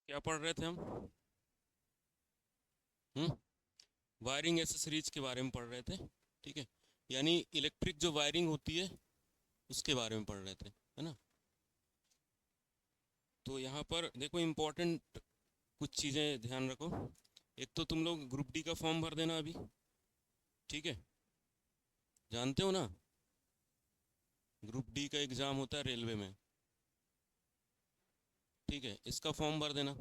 क्या पढ़ रहे थे हम? हम्म वायरिंग एसेसरीज के बारे में पढ़ रहे थे। ठीक है। यानी इलेक्ट्रिक जो वायरिंग होती है उसके बारे में पढ़ रहे थे, है ना। तो यहाँ पर देखो, इम्पोर्टेंट कुछ चीज़ें ध्यान रखो। एक तो तुम लोग ग्रुप डी का फॉर्म भर देना अभी। ठीक है। जानते हो ना, ग्रुप डी का एग्ज़ाम होता है रेलवे में। ठीक है, इसका फॉर्म भर देना।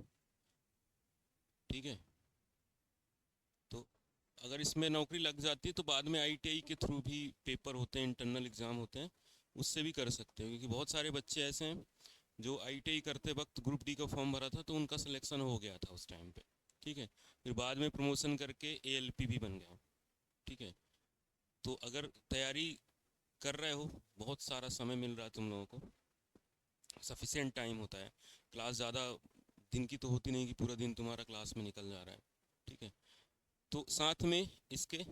ठीक है। तो अगर इसमें नौकरी लग जाती है तो बाद में आईटीआई के थ्रू भी पेपर होते हैं, इंटरनल एग्ज़ाम होते हैं, उससे भी कर सकते हो। क्योंकि बहुत सारे बच्चे ऐसे हैं जो आईटीआई करते वक्त ग्रुप डी का फॉर्म भरा था तो उनका सिलेक्शन हो गया था उस टाइम पे। ठीक है। फिर बाद में प्रमोशन करके एएलपी भी बन गया। ठीक है। तो अगर तैयारी कर रहे हो, बहुत सारा समय मिल रहा है तुम लोगों को, सफिशिएंट टाइम होता है। क्लास ज़्यादा दिन की तो होती नहीं कि पूरा दिन तुम्हारा क्लास में निकल जा रहा है। ठीक है। तो साथ में इसके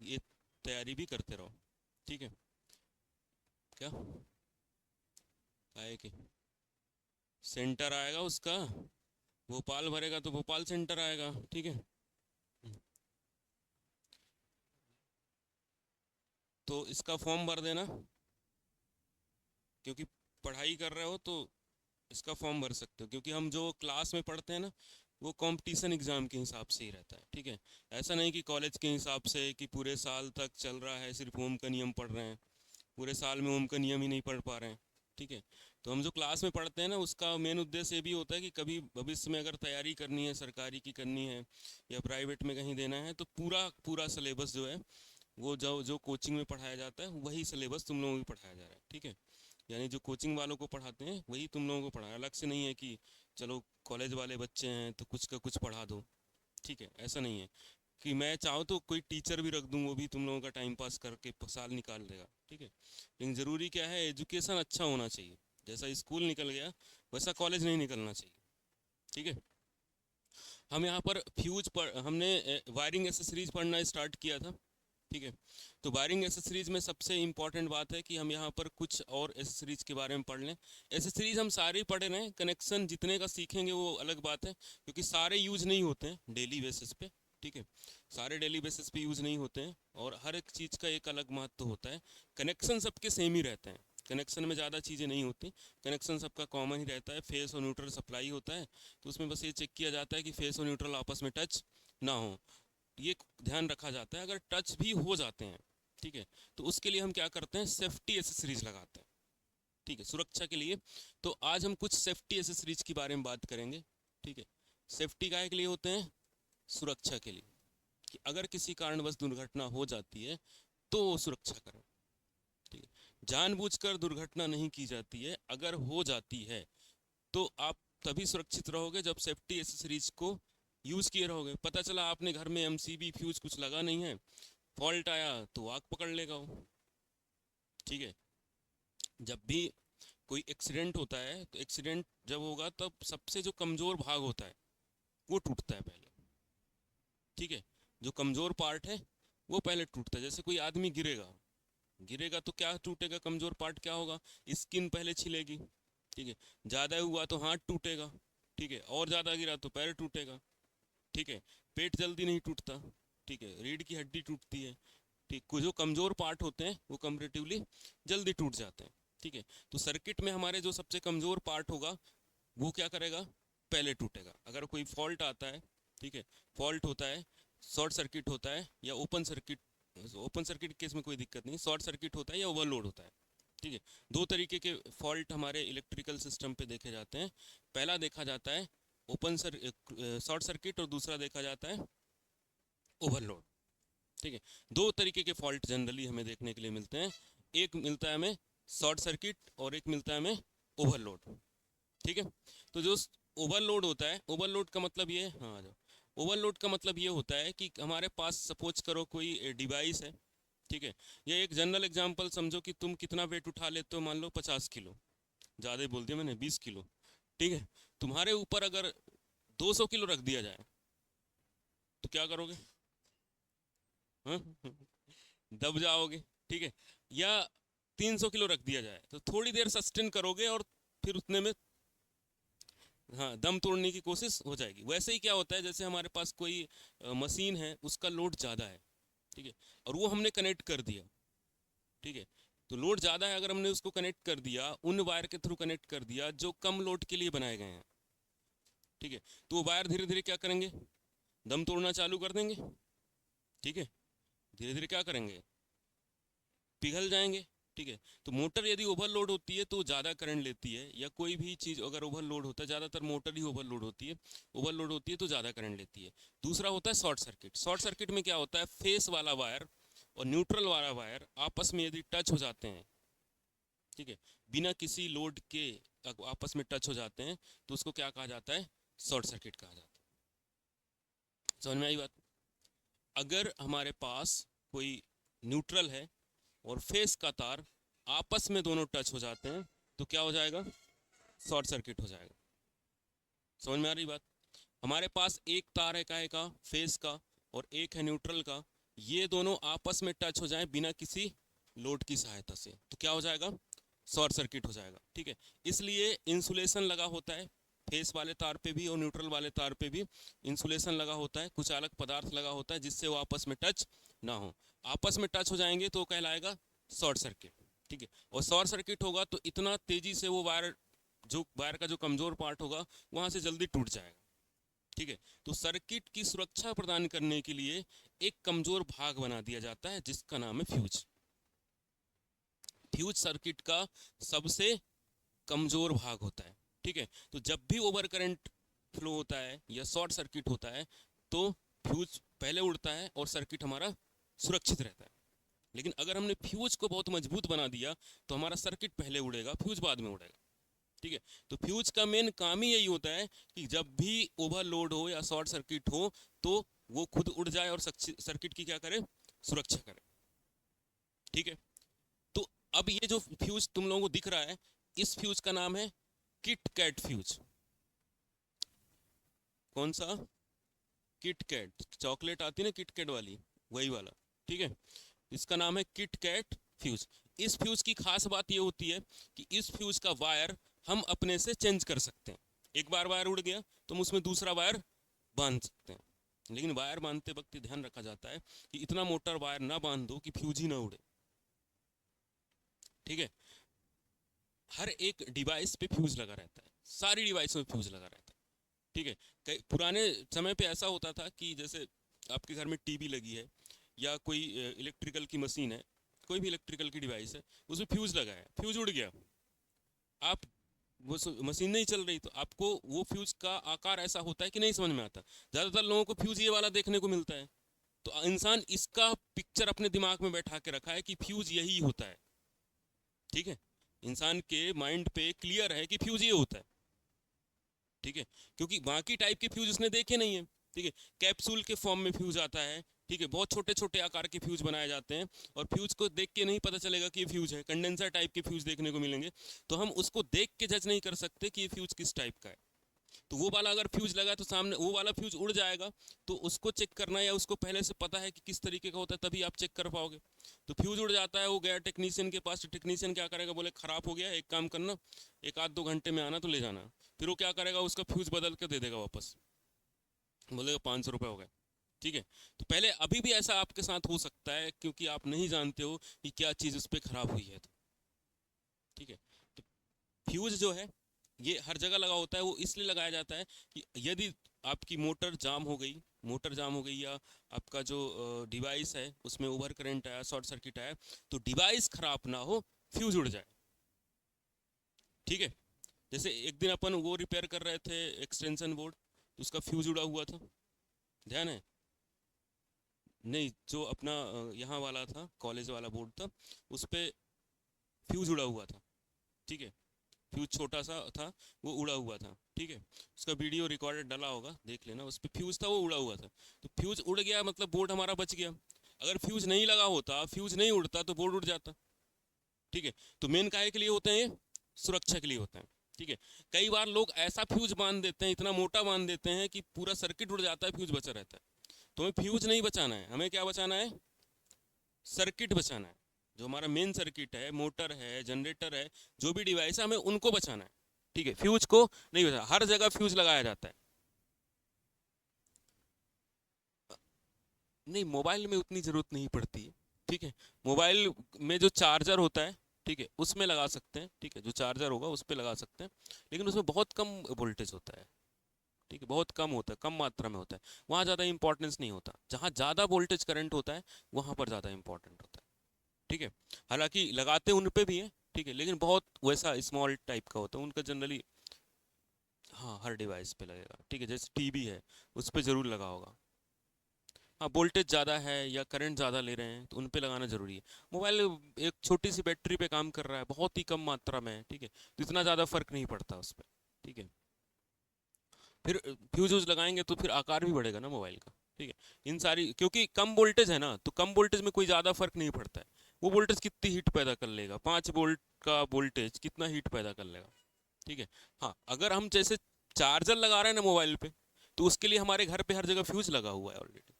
ये तैयारी भी करते रहो। ठीक है। क्या आए कि सेंटर आएगा उसका, भोपाल भरेगा तो भोपाल सेंटर आएगा। ठीक है। तो इसका फॉर्म भर देना, क्योंकि पढ़ाई कर रहे हो तो इसका फॉर्म भर सकते हो। क्योंकि हम जो क्लास में पढ़ते हैं ना, वो कंपटीशन एग्ज़ाम के हिसाब से ही रहता है। ठीक है। ऐसा नहीं कि कॉलेज के हिसाब से कि पूरे साल तक चल रहा है सिर्फ ओम का नियम पढ़ रहे हैं, पूरे साल में ओम का नियम ही नहीं पढ़ पा रहे हैं। ठीक है। तो हम जो क्लास में पढ़ते हैं ना, उसका मेन उद्देश्य ये भी होता है कि कभी भविष्य में अगर तैयारी करनी है, सरकारी की करनी है या प्राइवेट में कहीं देना है, तो पूरा पूरा सिलेबस जो है वो जो जो कोचिंग में पढ़ाया जाता है वही सिलेबस तुम लोगों को भी पढ़ाया जा रहा है। ठीक है। यानी जो कोचिंग वालों को पढ़ाते हैं वही तुम लोगों को पढ़ाया, अलग से नहीं है कि चलो कॉलेज वाले बच्चे हैं तो कुछ का कुछ पढ़ा दो। ठीक है, ऐसा नहीं है कि मैं चाहूँ तो कोई टीचर भी रख दूँ, वो भी तुम लोगों का टाइम पास करके साल निकाल देगा। ठीक है। लेकिन ज़रूरी क्या है, एजुकेशन अच्छा होना चाहिए। जैसा स्कूल निकल गया वैसा कॉलेज नहीं निकलना चाहिए। ठीक है। हम यहाँ पर हमने वायरिंग एसेसरीज पढ़ना स्टार्ट किया था। ठीक है। तो वायरिंग एसेसरीज में सबसे इंपॉर्टेंट बात है कि हम यहाँ पर कुछ और एसेसरीज के बारे में पढ़ लें। एसेसरीज हम सारे ही पढ़े रहे हैं, कनेक्शन जितने का सीखेंगे वो अलग बात है, क्योंकि सारे यूज नहीं होते हैं डेली बेसिस पे। ठीक है। सारे डेली बेसिस पे यूज नहीं होते हैं और हर एक चीज़ का एक अलग महत्व होता है। कनेक्शन सबके सेम ही रहते हैं, कनेक्शन में ज़्यादा चीज़ें नहीं होती। कनेक्शन सबका कॉमन ही रहता है, फेस और न्यूट्रल सप्लाई होता है। तो उसमें बस ये चेक किया जाता है कि फेस और न्यूट्रल आपस में टच ना हो, ये ध्यान रखा जाता है। अगर टच भी हो जाते हैं, ठीक है, तो उसके लिए हम क्या करते हैं, सेफ्टी एसेसरीज लगाते हैं। ठीक है, सुरक्षा के लिए। तो आज हम कुछ सेफ्टी एसेसरीज के बारे में बात करेंगे। ठीक है। सेफ्टी काहे के लिए होते हैं? सुरक्षा के लिए, कि अगर किसी कारणवश दुर्घटना हो जाती है तो वो सुरक्षा करें। ठीक है। जानबूझकर दुर्घटना नहीं की जाती है, अगर हो जाती है तो आप तभी सुरक्षित रहोगे जब सेफ्टी एसेसरीज को यूज़ किए रहोगे। पता चला आपने घर में एमसीबी फ्यूज कुछ लगा नहीं है, फॉल्ट आया तो आग पकड़ लेगा वो। ठीक है। जब भी कोई एक्सीडेंट होता है तो एक्सीडेंट जब होगा तब सबसे जो कमज़ोर भाग होता है वो टूटता है पहले। ठीक है। जो कमज़ोर पार्ट है वो पहले टूटता है। जैसे कोई आदमी गिरेगा, गिरेगा तो क्या टूटेगा, कमज़ोर पार्ट क्या होगा, स्किन पहले छिलेगी। ठीक है। ज़्यादा हुआ तो हाथ टूटेगा। ठीक है। और ज़्यादा गिरा तो पैर टूटेगा। ठीक है। पेट जल्दी नहीं टूटता। ठीक है। रीढ़ की हड्डी टूटती है। ठीक, कुछ जो कमज़ोर पार्ट होते हैं वो कंपेरेटिवली जल्दी टूट जाते हैं। ठीक है। तो सर्किट में हमारे जो सबसे कमज़ोर पार्ट होगा वो क्या करेगा, पहले टूटेगा। अगर कोई फॉल्ट आता है, ठीक है, फॉल्ट होता है, शॉर्ट सर्किट होता है या open circuit, open circuit case में कोई दिक्कत नहीं, शॉर्ट सर्किट होता है या ओवरलोड होता है। ठीक है। दो तरीके के फॉल्ट हमारे इलेक्ट्रिकल सिस्टम पे देखे जाते हैं। पहला देखा जाता है ओपन सर शॉर्ट सर्किट और दूसरा देखा जाता है ओवरलोड। ठीक है। दो तरीके के फॉल्ट जनरली हमें देखने के लिए मिलते हैं, एक मिलता है हमें शॉर्ट सर्किट और एक मिलता है हमें ओवरलोड। ठीक है। तो जो ओवरलोड होता है, ओवरलोड का मतलब ये, हाँ आ जाओ, ओवरलोड का मतलब ये होता है कि हमारे पास सपोज करो कोई डिवाइस है। ठीक है। या एक जनरल एग्जांपल समझो कि तुम कितना वेट उठा लेते हो, मान लो 50 किलो, ज़्यादा ही बोल दिया मैंने, 20 किलो। ठीक है। तुम्हारे ऊपर अगर 200 किलो रख दिया जाए तो क्या करोगे? हाँ, दब जाओगे। ठीक है। या 300 किलो रख दिया जाए तो थोड़ी देर सस्टेन करोगे और फिर उतने में हाँ, दम तोड़ने की कोशिश हो जाएगी। वैसे ही क्या होता है, जैसे हमारे पास कोई मशीन है, उसका लोड ज़्यादा है, ठीक है, और वो हमने कनेक्ट कर दिया, ठीक है, तो लोड ज़्यादा है, अगर हमने उसको कनेक्ट कर दिया, उन वायर के थ्रू कनेक्ट कर दिया जो कम लोड के लिए बनाए गए हैं, ठीक है, तो वो वायर धीरे धीरे क्या करेंगे, दम तोड़ना चालू कर देंगे, ठीक है, धीरे धीरे क्या करेंगे, पिघल जाएंगे, ठीक है। तो मोटर यदि ओवरलोड होती है तो ज़्यादा करंट लेती है, या कोई भी चीज़ अगर ओवरलोड होता है, ज़्यादातर मोटर ही ओवरलोड होती है, ओवरलोड होती है तो ज़्यादा करंट लेती है। दूसरा होता है शॉर्ट सर्किट। शॉर्ट सर्किट में क्या होता है, फेस वाला वायर और न्यूट्रल वाला वायर आपस में यदि टच हो जाते हैं, ठीक है, बिना किसी लोड के आपस में टच हो जाते हैं, तो उसको क्या कहा जाता है, शॉर्ट सर्किट कहा जाता है। समझ में आई बात? अगर हमारे पास कोई न्यूट्रल है और फेस का तार आपस में दोनों टच हो जाते हैं, तो क्या हो जाएगा, शॉर्ट सर्किट हो जाएगा। समझ में आ रही बात? हमारे पास एक तार है काहे का, फेस का, और एक है न्यूट्रल का, ये दोनों आपस में टच हो जाए बिना किसी लोड की सहायता से, तो क्या हो जाएगा, शॉर्ट सर्किट हो जाएगा, ठीक है। इसलिए इंसुलेशन लगा होता है, फेस वाले तार पे भी और न्यूट्रल वाले तार पे भी इंसुलेशन लगा होता है, कुछ अलग पदार्थ लगा होता है जिससे वो आपस में टच ना हो। आपस में टच हो जाएंगे तो कहलाएगा शॉर्ट सर्किट, ठीक है। और शॉर्ट सर्किट होगा तो इतना तेजी से वो वायर, जो वायर का जो कमजोर पार्ट होगा वहां से जल्दी टूट जाएगा, ठीक है। तो सर्किट की सुरक्षा प्रदान करने के लिए एक कमजोर भाग बना दिया जाता है जिसका नाम है फ्यूज। फ्यूज सर्किट का सबसे कमजोर भाग होता है, ठीक है। तो जब भी ओवर करंट फ्लो होता है या शॉर्ट सर्किट होता है तो फ्यूज पहले उड़ता है और सर्किट हमारा सुरक्षित रहता है। लेकिन अगर हमने फ्यूज को बहुत मजबूत बना दिया तो हमारा सर्किट पहले उड़ेगा, फ्यूज बाद में उड़ेगा, ठीक है। तो फ्यूज का मेन काम ही यही होता है कि जब भी ओवरलोड हो या शॉर्ट सर्किट हो तो वो खुद उड़ जाए और सर्किट की क्या करे, सुरक्षा करे, ठीक है। तो अब ये जो फ्यूज तुम लोगों को दिख रहा है, इस फ्यूज का नाम है किट कैट फ्यूज। कौन सा? किट कैट, चॉकलेट आती है ना किट कैट वाली, वही वाला, ठीक है। इसका नाम है किट कैट फ्यूज। इस फ्यूज की खास बात ये होती है कि इस फ्यूज का वायर हम अपने से चेंज कर सकते हैं। एक बार वायर उड़ गया तो हम उसमें दूसरा वायर बांध सकते हैं, लेकिन वायर बांधते वक्त ध्यान रखा जाता है कि इतना मोटा वायर ना बांध दो कि फ्यूज ही ना उड़े, ठीक है। हर एक डिवाइस पे फ्यूज लगा रहता है, सारी डिवाइस में फ्यूज लगा रहता है, ठीक है। पुराने समय पे ऐसा होता था कि जैसे आपके घर में टीवी लगी है या कोई इलेक्ट्रिकल की मशीन है, कोई भी इलेक्ट्रिकल की डिवाइस है, उसमें फ्यूज लगा है, फ्यूज उड़ गया, आप वो मशीन नहीं चल रही, तो आपको वो फ्यूज का आकार ऐसा होता है कि नहीं समझ में आता। ज़्यादातर लोगों को फ्यूज ये वाला देखने को मिलता है, तो इंसान इसका पिक्चर अपने दिमाग में बैठा के रखा है कि फ्यूज यही होता है, ठीक है। इंसान के माइंड पे क्लियर है कि फ्यूज ये होता है, ठीक है, क्योंकि बाकी टाइप के फ्यूज उसने देखे नहीं है, ठीक है। कैप्सूल के फॉर्म में फ्यूज आता है, ठीक है, बहुत छोटे छोटे आकार के फ्यूज बनाए जाते हैं, और फ्यूज को देख के नहीं पता चलेगा कि ये फ्यूज है। कंडेंसर टाइप के फ्यूज देखने को मिलेंगे, तो हम उसको देख के जज नहीं कर सकते कि ये फ्यूज किस टाइप का है। तो वो वाला अगर फ्यूज लगा तो सामने वो वाला फ्यूज उड़ जाएगा, तो उसको चेक करना, या उसको पहले से पता है कि किस तरीके का होता है, तभी आप चेक कर पाओगे। तो फ्यूज उड़ जाता है, वो गया टेक्नीशियन के पास, टेक्नीशियन क्या करेगा, बोले खराब हो गया, एक काम करना, एक आध 2 घंटे में आना तो ले जाना। फिर वो क्या करेगा, उसका फ्यूज बदल के दे देगा वापस, बोलेगा 500 रुपये हो गए, ठीक है। तो पहले अभी भी ऐसा आपके साथ हो सकता है क्योंकि आप नहीं जानते हो कि क्या चीज़ उस पर खराब हुई है, तो ठीक है। तो फ्यूज जो है ये हर जगह लगा होता है, वो इसलिए लगाया जाता है कि यदि आपकी मोटर जाम हो गई, मोटर जाम हो गई, या आपका जो डिवाइस है उसमें ओवर करंट आया, शॉर्ट सर्किट आया, तो डिवाइस खराब ना हो, फ्यूज उड़ जाए, ठीक है। जैसे एक दिन अपन वो रिपेयर कर रहे थे एक्सटेंशन बोर्ड, तो उसका फ्यूज उड़ा हुआ था, ध्यान है? नहीं, जो अपना यहाँ वाला था, कॉलेज वाला बोर्ड था, उस पर फ्यूज उड़ा हुआ था, ठीक है। फ्यूज छोटा सा था, वो उड़ा हुआ था, ठीक है। उसका वीडियो रिकॉर्डेड डाला होगा, देख लेना, उस पर फ्यूज था, वो उड़ा हुआ था। तो फ्यूज उड़ गया मतलब बोर्ड हमारा बच गया। अगर फ्यूज नहीं लगा होता, फ्यूज नहीं उड़ता, तो बोर्ड उड़ जाता, ठीक है। तो मेन काहे के लिए होते हैं ये? सुरक्षा के लिए होते हैं, ठीक है। कई बार लोग ऐसा फ्यूज बांध देते हैं, इतना मोटा बांध देते हैं कि पूरा सर्किट उड़ जाता है, फ्यूज बचा रहता है। तो हमें फ्यूज नहीं बचाना है, हमें क्या बचाना है? सर्किट बचाना है। जो हमारा मेन सर्किट है, मोटर है, जनरेटर है, जो भी डिवाइस है, हमें उनको बचाना है, ठीक है, फ्यूज को नहीं होता, हर जगह फ्यूज लगाया जाता है। नहीं, मोबाइल में उतनी जरूरत नहीं पड़ती है। ठीक है, मोबाइल में जो चार्जर होता है, ठीक है, उसमें लगा सकते हैं। ठीक है, जो चार्जर होगा उस पर लगा सकते हैं, लेकिन उसमें बहुत कम वोल्टेज होता है। ठीक है, बहुत कम होता है, कम मात्रा में होता है, वहाँ ज़्यादा इंपॉर्टेंस नहीं होता। जहाँ ज़्यादा वोल्टेज करंट होता है वहाँ पर ज़्यादा इंपॉर्टेंट होता है। ठीक है, हालांकि लगाते उन पे भी हैं, ठीक है, लेकिन बहुत वैसा स्मॉल टाइप का होता है उनका जनरली। हाँ, हर डिवाइस पे लगेगा। ठीक है, जैसे टीवी है, उस पे ज़रूर लगा होगा। हाँ, वोल्टेज ज़्यादा है या करंट ज़्यादा ले रहे हैं तो उन पे लगाना ज़रूरी है। मोबाइल एक छोटी सी बैटरी पे काम कर रहा है, बहुत ही कम मात्रा में है, ठीक है, तो इतना ज़्यादा फर्क नहीं पड़ता उस पर। ठीक है, फिर फ्यूज व्यूज लगाएंगे तो फिर आकार भी बढ़ेगा ना मोबाइल का। ठीक है, इन सारी, क्योंकि कम वोल्टेज है ना, तो कम वोल्टेज में कोई ज़्यादा फर्क नहीं पड़ता है। वो वोल्टेज कितनी हीट पैदा कर लेगा, 5 वोल्ट का वोल्टेज कितना हीट पैदा कर लेगा। ठीक है। हाँ, अगर हम जैसे चार्जर लगा रहे हैं ना मोबाइल पे, तो उसके लिए हमारे घर पे हर जगह फ्यूज लगा हुआ है ऑलरेडी।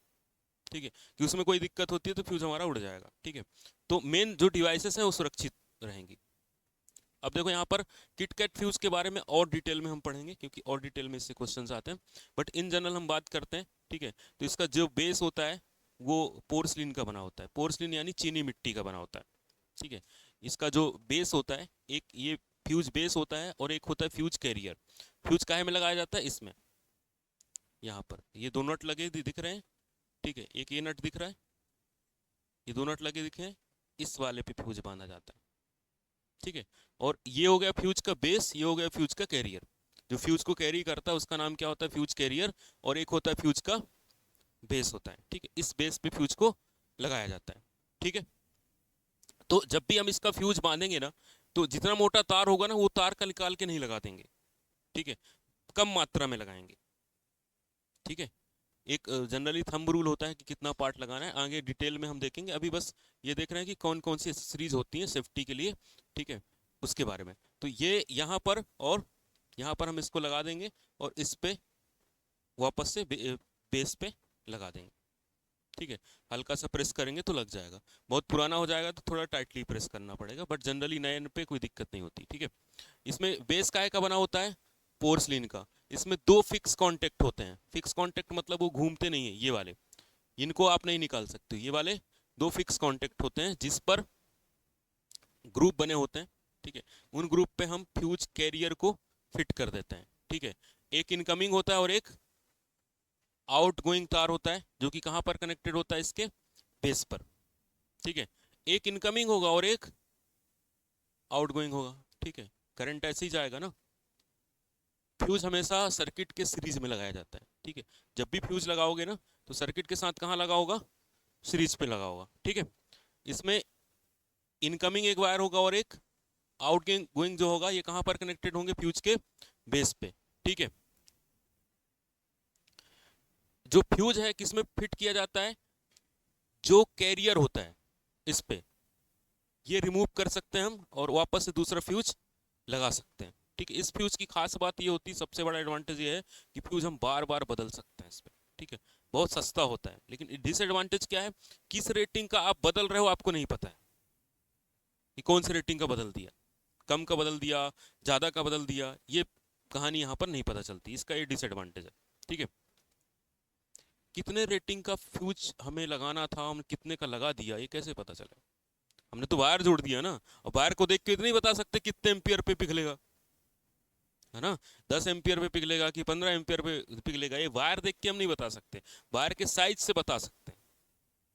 ठीक है, कि उसमें कोई दिक्कत होती है तो फ्यूज हमारा उड़ जाएगा। ठीक है, तो मेन जो डिवाइसेस हैं वो सुरक्षित रहेंगी। अब देखो यहाँ पर किटकैट फ्यूज के बारे में और डिटेल में हम पढ़ेंगे, क्योंकि और डिटेल में इससे क्वेश्चंस आते हैं, बट इन जनरल हम बात करते हैं। ठीक है, तो इसका जो बेस होता है वो पोर्सलिन का बना होता है। पोर्सलिन यानी चीनी मिट्टी का बना होता है। ठीक है, इसका जो बेस होता है, एक ये फ्यूज बेस होता है और एक होता है फ्यूज कैरियर। फ्यूज काहे में लगाया जाता है, इसमें यहाँ पर ये दो नट लगे दिख रहे हैं। ठीक है, एक ये नट दिख रहा है, ये दो नट लगे दिखे हैं, इस वाले पे फ्यूज बांधा जाता है। ठीक है, और ये हो गया फ्यूज का बेस, ये हो गया फ्यूज का कैरियर। जो फ्यूज को कैरी करता है उसका नाम क्या होता है, फ्यूज कैरियर, और एक होता है फ्यूज का बेस होता है। ठीक है, इस बेस पे फ्यूज को लगाया जाता है। ठीक है, तो जब भी हम इसका फ्यूज बांधेंगे ना, तो जितना मोटा तार होगा ना वो तार का निकाल के नहीं लगा देंगे। ठीक है, कम मात्रा में लगाएंगे। ठीक है, एक जनरली थंब रूल होता है कि कितना पार्ट लगाना है, आगे डिटेल में हम देखेंगे। अभी बस ये देख रहे हैं कि कौन कौन सी एक्सेसरीज होती हैं सेफ्टी के लिए। ठीक है, उसके बारे में। तो ये यहाँ पर और यहाँ पर हम इसको लगा देंगे, और इस पे वापस से बेस पे लगा देंगे। ठीक है, हल्का सा प्रेस करेंगे तो लग जाएगा। बहुत पुराना हो जाएगा तो थोड़ा टाइटली प्रेस करना पड़ेगा, बट जनरली नए पे कोई दिक्कत नहीं होती। ठीक है, इसमें बेस काहे का बना होता है, पोर्सलिन का। इसमें दो फिक्स कांटेक्ट होते हैं। फिक्स कांटेक्ट मतलब वो घूमते नहीं है, ये वाले, इनको आप नहीं निकाल सकते। ये वाले दो फिक्स कांटेक्ट होते हैं जिस पर ग्रुप बने होते हैं। ठीक है, उन ग्रुप पे हम फ्यूज कैरियर को फिट कर देते हैं। ठीक है, एक इनकमिंग होता है और एक आउट गोइंग तार होता है, जो कि कहां पर कनेक्टेड होता है, इसके बेस पर। ठीक है, एक इनकमिंग होगा और एक आउट गोइंग होगा। ठीक है, करंट ऐसे ही जाएगा ना। फ्यूज हमेशा सर्किट के सीरीज में लगाया जाता है। ठीक है, जब भी फ्यूज लगाओगे ना, तो सर्किट के साथ कहाँ लगा होगा, सीरीज पे लगा होगा। ठीक है, इसमें इनकमिंग एक वायर होगा और एक आउट गोइंग जो होगा, ये कहां पर कनेक्टेड होंगे, फ्यूज के बेस पे। ठीक है, जो फ्यूज है किसमें फिट किया जाता है, जो कैरियर होता है इस पे, ये रिमूव कर सकते हैं हम और वापस से दूसरा फ्यूज लगा सकते हैं। ठीक है, इस फ्यूज की खास बात ये होती है, सबसे बड़ा एडवांटेज ये है कि फ्यूज हम बार बार बदल सकते हैं इस पे। ठीक है, बहुत सस्ता होता है, लेकिन डिसएडवांटेज क्या है, किस रेटिंग का आप बदल रहे हो आपको नहीं पता है कि कौन से रेटिंग का बदल दिया, कम का बदल दिया, ज़्यादा का बदल दिया, ये कहानी यहाँ पर नहीं पता चलती। इसका ये डिसएडवांटेज है। ठीक है, कितने रेटिंग का फ्यूज हमें लगाना था, हम कितने का लगा दिया, ये कैसे पता चले, हमने तो वायर जोड़ दिया ना। और वायर को देख के तो नहीं बता सकते कितने एम्पियर पे पिघलेगा, है ना, 10 एम्पियर पे पिघलेगा कि 15 एम्पियर पे पिघलेगा, ये वायर देख के हम नहीं बता सकते, वायर के साइज से बता सकते हैं।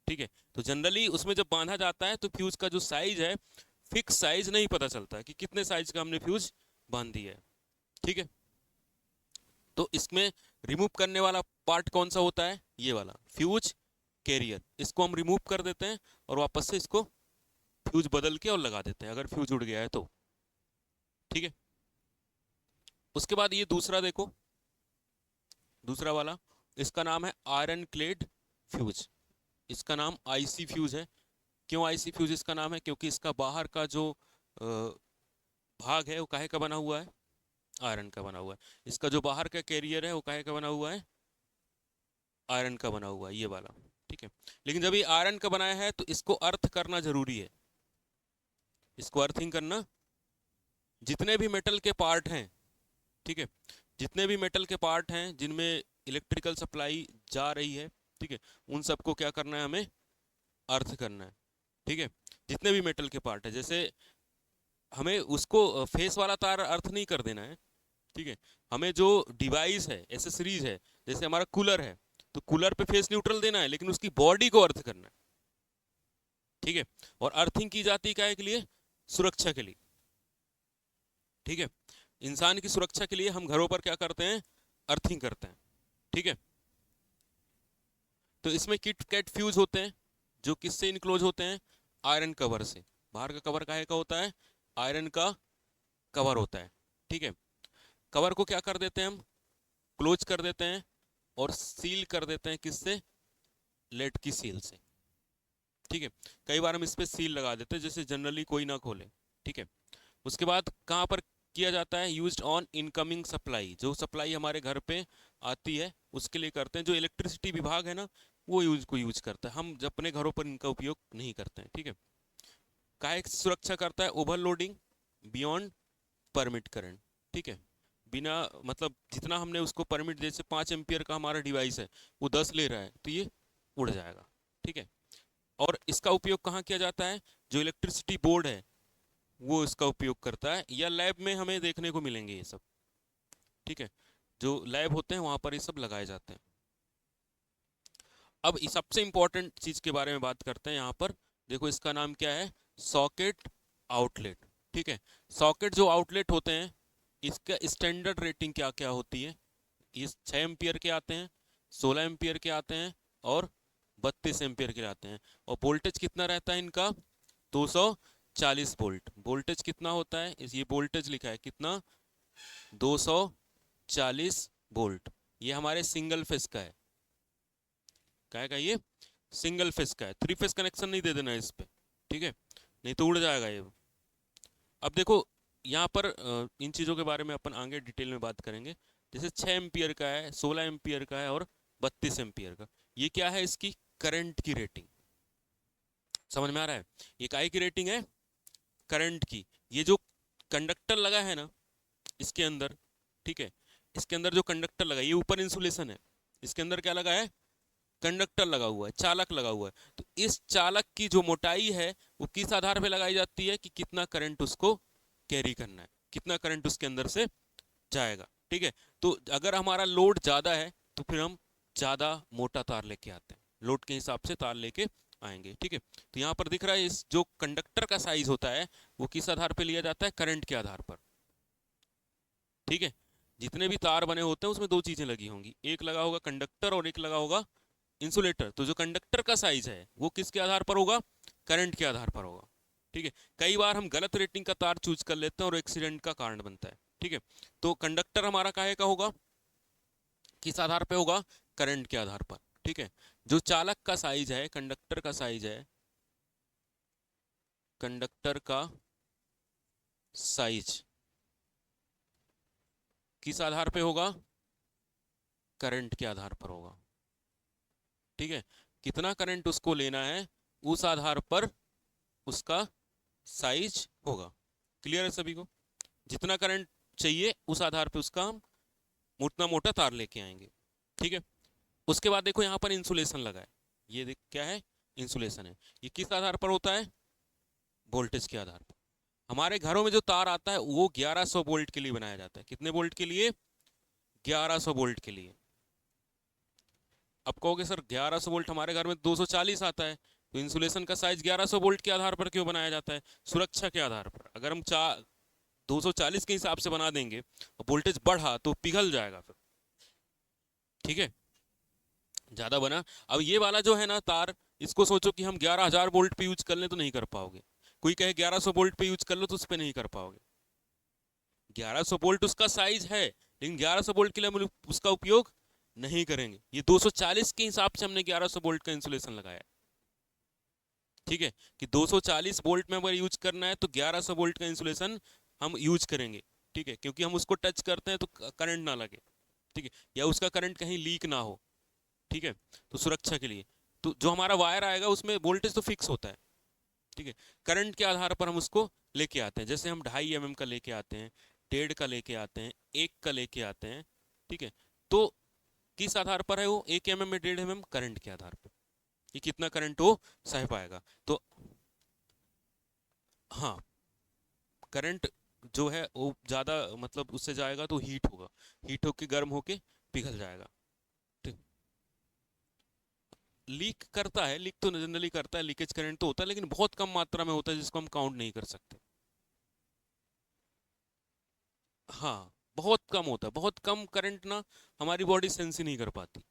ठीक है, तो जनरली उसमें जब बांधा जाता है तो फ्यूज का जो साइज है, फिक्स साइज नहीं पता चलता कि कितने साइज का हमने फ्यूज बांध दिया है। ठीक है, तो इसमें रिमूव करने वाला पार्ट कौन सा होता है, ये वाला फ्यूज कैरियर, इसको हम रिमूव कर देते हैं और वापस से इसको फ्यूज बदल के और लगा देते हैं अगर फ्यूज उड़ गया है तो। ठीक है, उसके बाद ये दूसरा देखो, दूसरा वाला, इसका नाम है आयरन क्लेड फ्यूज। इसका नाम आईसी फ्यूज है। क्यों आईसी फ्यूज इसका नाम है, क्योंकि इसका बाहर का जो भाग है वो काहे का बना हुआ है, आयरन का बना हुआ है। इसका जो बाहर का कैरियर है वो काहे का बना हुआ है, आयरन का बना हुआ है, ये वाला। ठीक है, लेकिन जब ये आयरन का बनाया है तो इसको अर्थ करना जरूरी है, इसको अर्थिंग करना। जितने भी मेटल के पार्ट हैं ठीक है। जितने भी मेटल के पार्ट हैं जिनमें इलेक्ट्रिकल सप्लाई जा रही है, ठीक है, उन सबको क्या करना है, हमें अर्थ करना है। ठीक है, जितने भी मेटल के पार्ट है, जैसे हमें उसको फेस वाला तार अर्थ नहीं कर देना है। ठीक है, हमें जो डिवाइस है, एसेसरीज है, जैसे हमारा कूलर है, तो कूलर पे फेस न्यूट्रल देना है, लेकिन उसकी बॉडी को अर्थ करना है। ठीक है, और अर्थिंग की जाती है क्या के लिए, सुरक्षा के लिए। ठीक है, इंसान की सुरक्षा के लिए हम घरों पर क्या करते हैं, अर्थिंग करते हैं। ठीक है, तो इसमें किट कैट फ्यूज होते हैं, जो किससे इनक्लोज होते हैं, आयरन कवर से। बाहर का कवर काहे का होता है, आयरन का कवर होता है। ठीक है, कवर को क्या कर देते हैं हम, क्लोज कर देते हैं और सील कर देते हैं, किससे, लेड की सील से। ठीक है, कई बार हम इस पे सील लगा देते हैं, जैसे जनरली कोई ना खोले। ठीक है, उसके बाद कहाँ पर किया जाता है, यूज्ड ऑन इनकमिंग सप्लाई, जो सप्लाई हमारे घर पे आती है उसके लिए करते हैं। जो इलेक्ट्रिसिटी विभाग है ना, वो यूज करता है, हम अपने घरों पर इनका उपयोग नहीं करते हैं। ठीक है, काहे की सुरक्षा करता है, ओवरलोडिंग बियॉन्ड परमिट करंट। ठीक है, बिना मतलब जितना हमने उसको परमिट, जैसे 5 एम्पियर का हमारा डिवाइस है, वो 10 ले रहा है, तो ये उड़ जाएगा। ठीक है, और इसका उपयोग कहाँ किया जाता है, जो इलेक्ट्रिसिटी बोर्ड है वो इसका उपयोग करता है, या लैब में हमें देखने को मिलेंगे ये सब। ठीक है, जो लैब होते हैं वहां पर ये सब लगाए जाते हैं। अब इस सबसे इंपॉर्टेंट चीज के बारे में बात करते हैं यहाँ पर। देखो इसका नाम क्या है, सॉकेट आउटलेट। ठीक है, सॉकेट जो आउटलेट होते हैं, इसका स्टैंडर्ड रेटिंग क्या क्या होती है, इस 6 एम्पियर के आते हैं, 16 एम्पियर के आते हैं और 32 एम्पियर के आते हैं। और वोल्टेज कितना रहता है इनका, 240 वोल्ट। वोल्टेज कितना होता है, इस ये वोल्टेज लिखा है कितना, 240 वोल्ट। ये हमारे सिंगल फेस का है, क्या है ये, सिंगल फेस का है। 3 फेस कनेक्शन नहीं दे देना इस पे, ठीक है, नहीं तो उड़ जाएगा ये। अब देखो यहाँ पर इन चीज़ों के बारे में अपन आगे डिटेल में बात करेंगे। जैसे 6 एम्पियर का है, 16 एम्पियर का है और 32 एम्पियर का, ये क्या है, इसकी करंट की रेटिंग। समझ में आ रहा है, ये काय की रेटिंग है, करंट की। ये जो कंडक्टर लगा है ना इसके अंदर, ठीक है, इसके अंदर जो कंडक्टर लगा है, ये ऊपर इंसुलेशन है, इसके अंदर क्या लगा है, कंडक्टर लगा हुआ है, चालक लगा हुआ है। तो इस चालक की जो मोटाई है वो किस आधार पे लगाई जाती है, कि कितना करंट उसको कैरी करना है, कितना करंट उसके अंदर से जाएगा। ठीक है, तो अगर हमारा लोड ज़्यादा है तो फिर हम ज़्यादा मोटा तार लेके आते हैं, लोड के हिसाब से तार लेके आएंगे। ठीक है, तो यहाँ पर दिख रहा है इस जो कंडक्टर का साइज होता है वो किस आधार पर लिया जाता है, करंट के आधार पर। ठीक है, जितने भी तार बने होते हैं उसमें दो चीज़ें लगी होंगी, एक लगा होगा कंडक्टर और एक लगा होगा इंसुलेटर। तो जो कंडक्टर का साइज है वो किसके आधार पर होगा, करंट के आधार पर होगा। ठीक है, कई बार हम गलत रेटिंग का तार चूज कर लेते हैं और एक्सीडेंट का कारण बनता है। ठीक है, तो कंडक्टर हमारा काहे का होगा, किस आधार पे होगा, करंट के आधार पर। ठीक है, जो चालक का साइज है, कंडक्टर का साइज है, कंडक्टर का साइज किस आधार पे होगा, करंट के आधार पर होगा। ठीक है, कितना करंट उसको लेना है उस आधार पर उसका साइज होगा। क्लियर है सभी को, जितना करंट चाहिए उस आधार पे उसका हम उतना मोटा तार लेके आएंगे। ठीक है, उसके बाद देखो यहाँ पर इंसुलेशन लगा है, ये देख क्या है, इंसुलेशन है। ये किस आधार पर होता है, वोल्टेज के आधार पर। हमारे घरों में जो तार आता है वो 1100 वोल्ट के लिए बनाया जाता है, कितने वोल्ट के लिए, 1100 वोल्ट के लिए। अब कहोगे सर 1100 वोल्ट हमारे घर में 240 आता है, तो इंसुलेशन का साइज 1100 वोल्ट के आधार पर क्यों बनाया जाता है, सुरक्षा के आधार पर। अगर हम 240 के हिसाब से बना देंगे और वोल्टेज बढ़ा तो पिघल जाएगा फिर। ठीक है, ज्यादा बना। अब ये वाला जो है ना तार, इसको सोचो कि हम 11,000 वोल्ट पे यूज कर लें तो नहीं कर पाओगे। कोई कहे 1100 वोल्ट पे यूज कर लो तो उस पर नहीं कर पाओगे। 1100 वोल्ट उसका साइज है, लेकिन 1100 वोल्ट के लिए हम उसका उपयोग नहीं करेंगे। ये 240 के हिसाब से हमने 1100 वोल्ट का इंसुलेशन लगाया। ठीक है, कि 240 वोल्ट में अगर यूज करना है तो 1100 वोल्ट का इंसुलेशन हम यूज करेंगे। ठीक है, क्योंकि हम उसको टच करते हैं तो करंट ना लगे। ठीक है, या उसका करंट कहीं लीक ना हो। ठीक है, तो सुरक्षा के लिए तो जो हमारा वायर आएगा उसमें वोल्टेज तो फिक्स होता है। ठीक है, करंट के आधार पर हम उसको लेके आते हैं, जैसे हम 2.5 mm का लेके आते हैं, 1.5 का लेके आते हैं, 1 का लेके आते हैं, ठीक है, तो किस आधार पर है वो 1 mm में 1.5 mm करंट के आधार पर, कि कितना करंट वो सह पाएगा। तो हाँ, करंट जो है वो ज़्यादा मतलब उससे जाएगा तो हीट होगा, हीट होके गर्म होके पिघल जाएगा। ठीक, लीक करता है, लीक तो जनरली करता है, लीकेज करंट तो होता है, लेकिन बहुत कम मात्रा में होता है जिसको हम काउंट नहीं कर सकते। हाँ, बहुत कम होता है, बहुत कम करंट ना हमारी बॉडी सेंस ही नहीं कर पाती।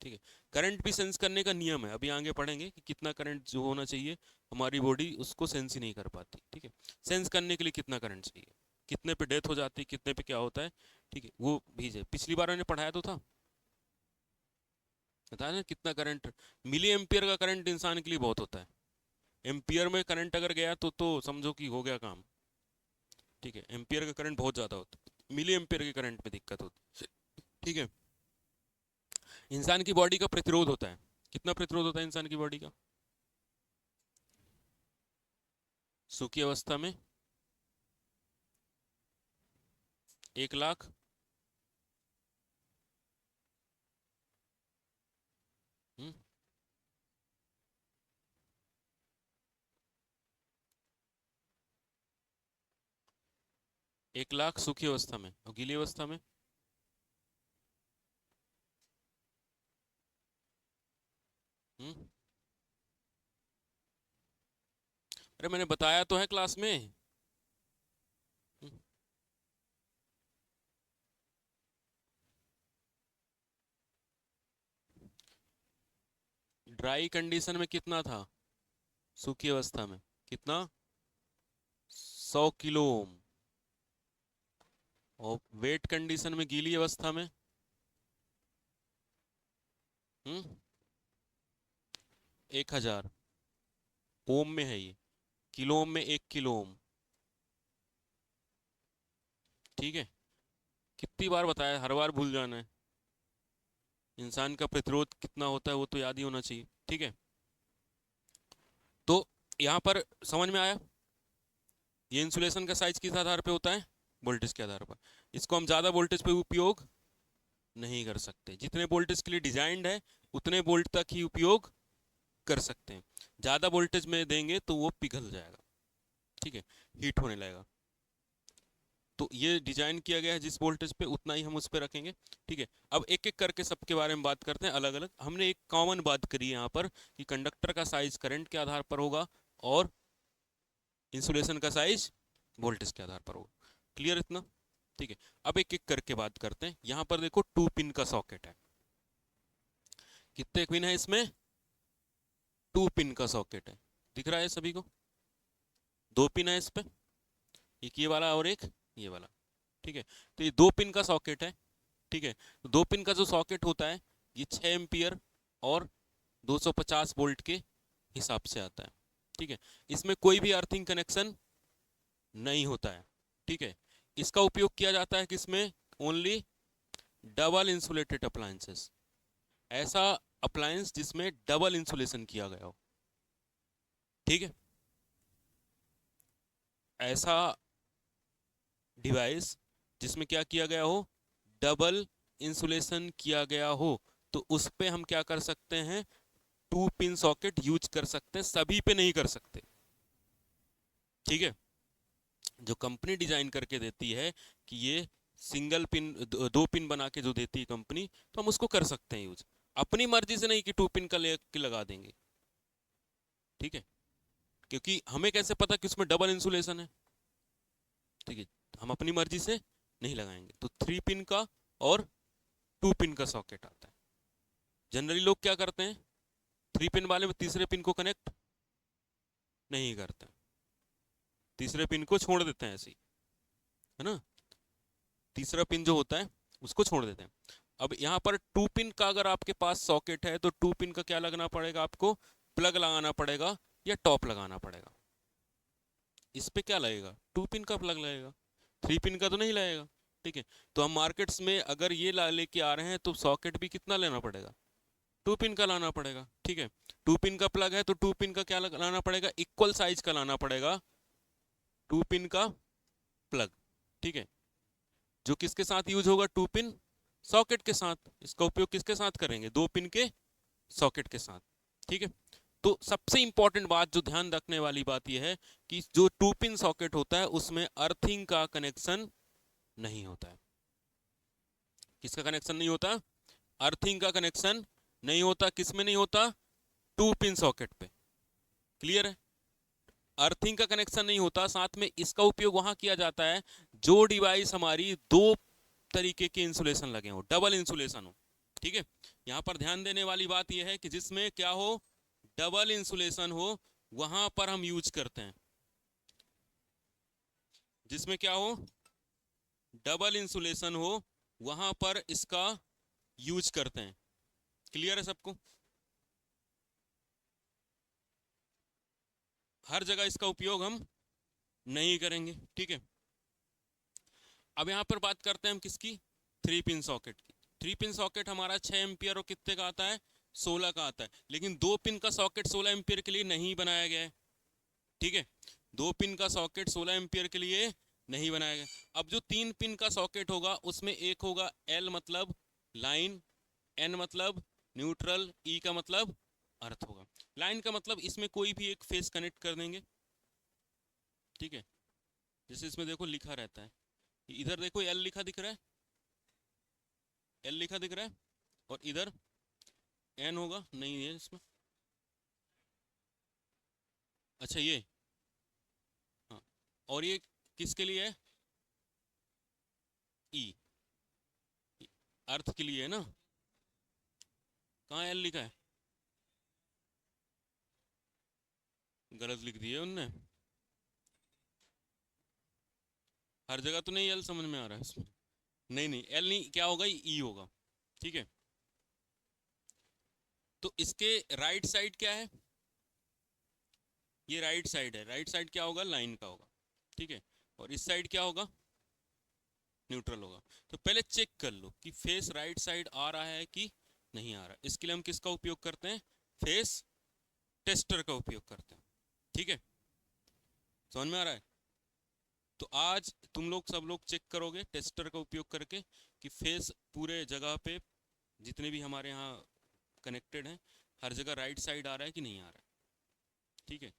ठीक है, करंट भी सेंस करने का नियम है, अभी आगे पढ़ेंगे कि कितना करंट जो होना चाहिए, हमारी बॉडी उसको सेंस ही नहीं कर पाती। ठीक है, सेंस करने के लिए कितना करंट चाहिए, कितने पे डेथ हो जाती है, कितने पे क्या होता है, ठीक है, वो भी है, पिछली बार मैंने पढ़ाया तो था, बताया ना कितना करंट, मिली एम्पियर का करंट इंसान के लिए बहुत होता है। एम्पियर में करंट अगर गया तो समझो कि हो गया काम। ठीक है, एम्पियर का करंट बहुत ज़्यादा होता है, मिली एम्पियर के करंट में दिक्कत होती है। ठीक है, इंसान की बॉडी का प्रतिरोध होता है, कितना प्रतिरोध होता है इंसान की बॉडी का, सूखी अवस्था में 1 लाख, 1 लाख सूखी अवस्था में, और गीली अवस्था में हम्म, अरे मैंने बताया तो है क्लास में। ड्राई कंडीशन में कितना था, सूखी अवस्था में कितना, 100 किलो ओम, और वेट कंडीशन में गीली अवस्था में हम्म 1000 ओम में है ये, किलो ओम में 1 किलो ओम। ठीक है, कितनी बार बताया, हर बार भूल जाना है, इंसान का प्रतिरोध कितना होता है वो तो याद ही होना चाहिए। ठीक है, तो यहाँ पर समझ में आया, ये इंसुलेशन का साइज किस आधार पे होता है, वोल्टेज के आधार पर। इसको हम ज़्यादा वोल्टेज पे उपयोग नहीं कर सकते, जितने वोल्टेज के लिए डिजाइंड है उतने वोल्ट तक ही उपयोग कर सकते हैं, ज़्यादा वोल्टेज में देंगे तो वो पिघल जाएगा। ठीक है, हीट होने लगेगा। तो ये डिजाइन किया गया है जिस वोल्टेज पे उतना ही हम उस पे रखेंगे। ठीक है, अब एक एक करके सबके बारे में बात करते हैं अलग अलग। हमने एक कॉमन बात करी है यहाँ पर कि कंडक्टर का साइज करंट के आधार पर होगा और इंसुलेशन का साइज वोल्टेज के आधार पर होगा। क्लियर इतना? ठीक है, अब एक एक करके बात करते हैं। यहाँ पर देखो 2 पिन का सॉकेट है, कितने पिन है इसमें, 2 पिन का सॉकेट है, दिख रहा है सभी को, 2 पिन है इस पे, एक ये वाला और एक ये वाला। ठीक है, तो ये 2 पिन का सॉकेट है। ठीक है, तो 2 पिन का जो सॉकेट होता है ये 6 एम्पियर और 250 वोल्ट के हिसाब से आता है। ठीक है, इसमें कोई भी अर्थिंग कनेक्शन नहीं होता है। ठीक है, इसका उपयोग किया जाता है किसमें, ओनली डबल इंसुलेटेड अप्लायंसेस, ऐसा अप्लायंस जिसमें डबल इंसुलेशन किया गया हो। ठीक है, ऐसा डिवाइस जिसमें क्या किया गया हो, डबल इंसुलेशन किया गया हो, तो उस पे हम क्या कर सकते हैं, 2 पिन सॉकेट यूज कर सकते हैं, सभी पे नहीं कर सकते। ठीक है, जो कंपनी डिजाइन करके देती है कि ये सिंगल पिन 2 पिन बना के जो देती है कंपनी, तो हम उसको कर सकते हैं यूज, अपनी मर्जी से नहीं कि 2 पिन का लेके लगा देंगे। ठीक है, क्योंकि हमें कैसे पता कि उसमें डबल इंसुलेशन है। ठीक है, हम अपनी मर्जी से नहीं लगाएंगे, तो 3 पिन का और 2 पिन का सॉकेट आता है। जनरली लोग क्या करते हैं, 3 पिन वाले में तीसरे पिन को कनेक्ट नहीं करते, तीसरे पिन को छोड़ देते हैं ऐसे ही, है ना, तीसरा पिन जो होता है उसको छोड़ देते हैं। अब यहाँ पर 2 पिन का अगर आपके पास सॉकेट है तो 2 पिन का क्या लगना पड़ेगा आपको, प्लग लगाना पड़ेगा या टॉप लगाना पड़ेगा। इस पे क्या लगेगा, 2 पिन का प्लग लगेगा, 3 पिन का तो नहीं लगेगा। ठीक है, तो हम मार्केट्स में अगर ये लेके आ रहे हैं तो सॉकेट भी कितना लेना पड़ेगा, 2 पिन का लाना पड़ेगा। ठीक है, 2 पिन का प्लग है तो 2 पिन का क्या लाना पड़ेगा, इक्वल साइज का लाना पड़ेगा, 2 पिन का प्लग। ठीक है, जो किसके साथ यूज होगा, 2 पिन सॉकेट के साथ। इसका उपयोग किसके साथ करेंगे, 2 पिन के सॉकेट के साथ, ठीक है। तो सबसे इंपॉर्टेंट बात जो ध्यान रखने वाली बात यह है कि जो 2 पिन सॉकेट होता है उसमें अर्थिंग का कनेक्शन नहीं होता है। किसका कनेक्शन नहीं होता, अर्थिंग का कनेक्शन नहीं होता। किसमें नहीं होता, 2 पिन सॉकेट पे। क्लियर है, अर्थिंग का कनेक्शन नहीं होता। साथ में इसका उपयोग वहां किया जाता है जो डिवाइस हमारी 2 तरीके के इंसुलेशन लगे हो, डबल इंसुलेशन हो, ठीक है। यहां पर ध्यान देने वाली बात यह है कि जिसमें क्या हो, डबल इंसुलेशन हो, वहां पर हम यूज करते हैं। जिसमें क्या हो, डबल इंसुलेशन हो, वहां पर इसका यूज करते हैं। क्लियर है सबको, हर जगह इसका उपयोग हम नहीं करेंगे, ठीक है। अब यहां पर बात करते हैं हम किसकी, 3 पिन सॉकेट की। 3 पिन सॉकेट हमारा 6 एम्पियर और कितने का आता है, 16 का आता है। लेकिन 2 पिन का सॉकेट 16 एम्पियर के लिए नहीं बनाया गया है, ठीक है। 2 पिन का सॉकेट 16 एम्पियर के लिए नहीं बनाया गया। अब जो 3 पिन का सॉकेट होगा उसमें एक होगा एल मतलब लाइन, एन मतलब न्यूट्रल, ई का मतलब अर्थ होगा। लाइन का मतलब इसमें कोई भी एक फेस कनेक्ट कर देंगे, ठीक है। जैसे इसमें देखो लिखा रहता है, इधर देखो एल लिखा दिख रहा है, एल लिखा दिख रहा है, और इधर एन होगा, नहीं है इसमें। अच्छा ये, हाँ, और ये किसके लिए है, ई, अर्थ के लिए है ना। कहाँ एल लिखा है, गलत लिख दिया उनने, हर जगह तो नहीं एल समझ में आ रहा है इसमें। नहीं नहीं, एल नहीं, क्या होगा, ई होगा, ठीक है। तो इसके राइट साइड क्या है, ये राइट साइड है, राइट साइड क्या होगा, लाइन का होगा, ठीक है। और इस साइड क्या होगा, न्यूट्रल होगा। तो पहले चेक कर लो कि फेस राइट साइड आ रहा है कि नहीं आ रहा। इसके लिए हम किसका उपयोग करते हैं, फेस टेस्टर का उपयोग करते हैं, ठीक है। समझ में आ रहा है। तो आज तुम लोग सब लोग चेक करोगे टेस्टर का उपयोग करके कि फेस पूरे जगह पे जितने भी हमारे यहाँ कनेक्टेड हैं हर जगह राइट साइड आ रहा है कि नहीं आ रहा है, ठीक है।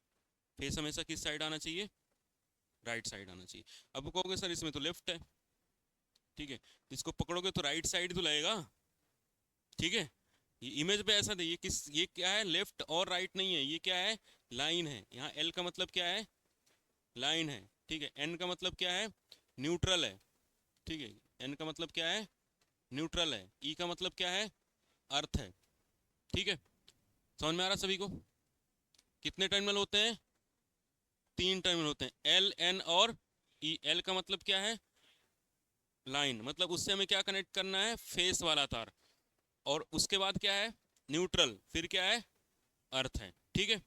फेस हमेशा किस साइड आना चाहिए, राइट साइड आना चाहिए। अब कहोगे सर इसमें तो लेफ्ट है, ठीक है, इसको पकड़ोगे तो राइट साइड तो लगेगा, ठीक है। ये इमेज पे ऐसा देखिए, ये क्या है, लेफ्ट और राइट नहीं है, ये क्या है, लाइन है। यहाँ एल का मतलब क्या है, लाइन है, ठीक है। एन का मतलब क्या है, न्यूट्रल है, ठीक है। एन का मतलब क्या है, न्यूट्रल है। ई का मतलब क्या है, अर्थ है, ठीक है। समझ में आ रहा सभी को। कितने टर्मिनल होते हैं, 3 टर्मिनल होते हैं, एल एन और ई। एल का मतलब क्या है, लाइन, मतलब उससे हमें क्या कनेक्ट करना है, फेस वाला तार। और उसके बाद क्या है, न्यूट्रल, फिर क्या है, अर्थ है, ठीक है।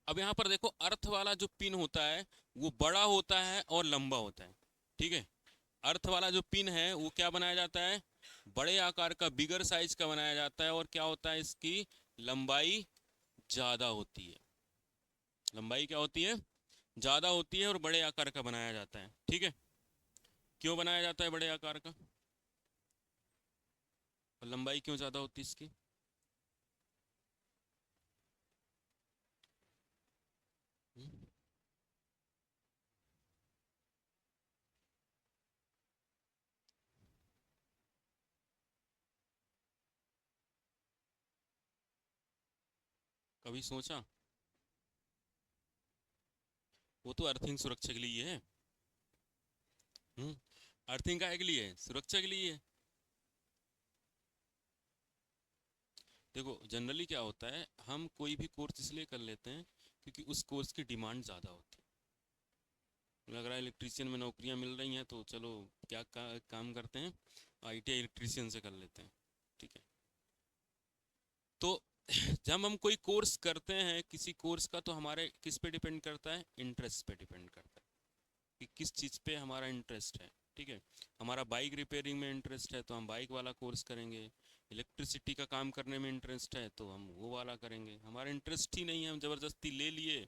अब यहां पर देखो अर्थ वाला जो पिन होता है वो बड़ा होता है और लंबा होता है, ठीक है। अर्थ वाला जो पिन है वो क्या बनाया जाता है, बड़े आकार का, बिगर साइज का बनाया जाता है। और क्या होता है, इसकी लंबाई ज्यादा होती है। लंबाई क्या होती है, ज्यादा होती है, और बड़े आकार का बनाया जाता है, ठीक है। क्यों बनाया जाता है बड़े आकार का, और लंबाई क्यों ज्यादा होती है इसकी, हम्म? कभी सोचा, वो तो अर्थिंग सुरक्षा के लिए है। अर्थिंग का है के लिए है, सुरक्षा के लिए है। देखो जनरली क्या होता है, हम कोई भी कोर्स इसलिए कर लेते हैं क्योंकि उस कोर्स की डिमांड ज़्यादा होती है। लग रहा है इलेक्ट्रीशियन में नौकरियां मिल रही हैं तो चलो क्या काम करते हैं, आईटीआई इलेक्ट्रीशियन से कर लेते हैं, ठीक है। तो जब हम कोई कोर्स करते हैं किसी कोर्स का, तो हमारे किस पे डिपेंड करता है, इंटरेस्ट पे डिपेंड करता है कि किस चीज़ पे हमारा इंटरेस्ट है, ठीक है। हमारा बाइक रिपेयरिंग में इंटरेस्ट है तो हम बाइक वाला कोर्स करेंगे। इलेक्ट्रिसिटी का काम करने में इंटरेस्ट है तो हम वो वाला करेंगे। हमारा इंटरेस्ट ही नहीं है, हम ज़बरदस्ती ले लिए,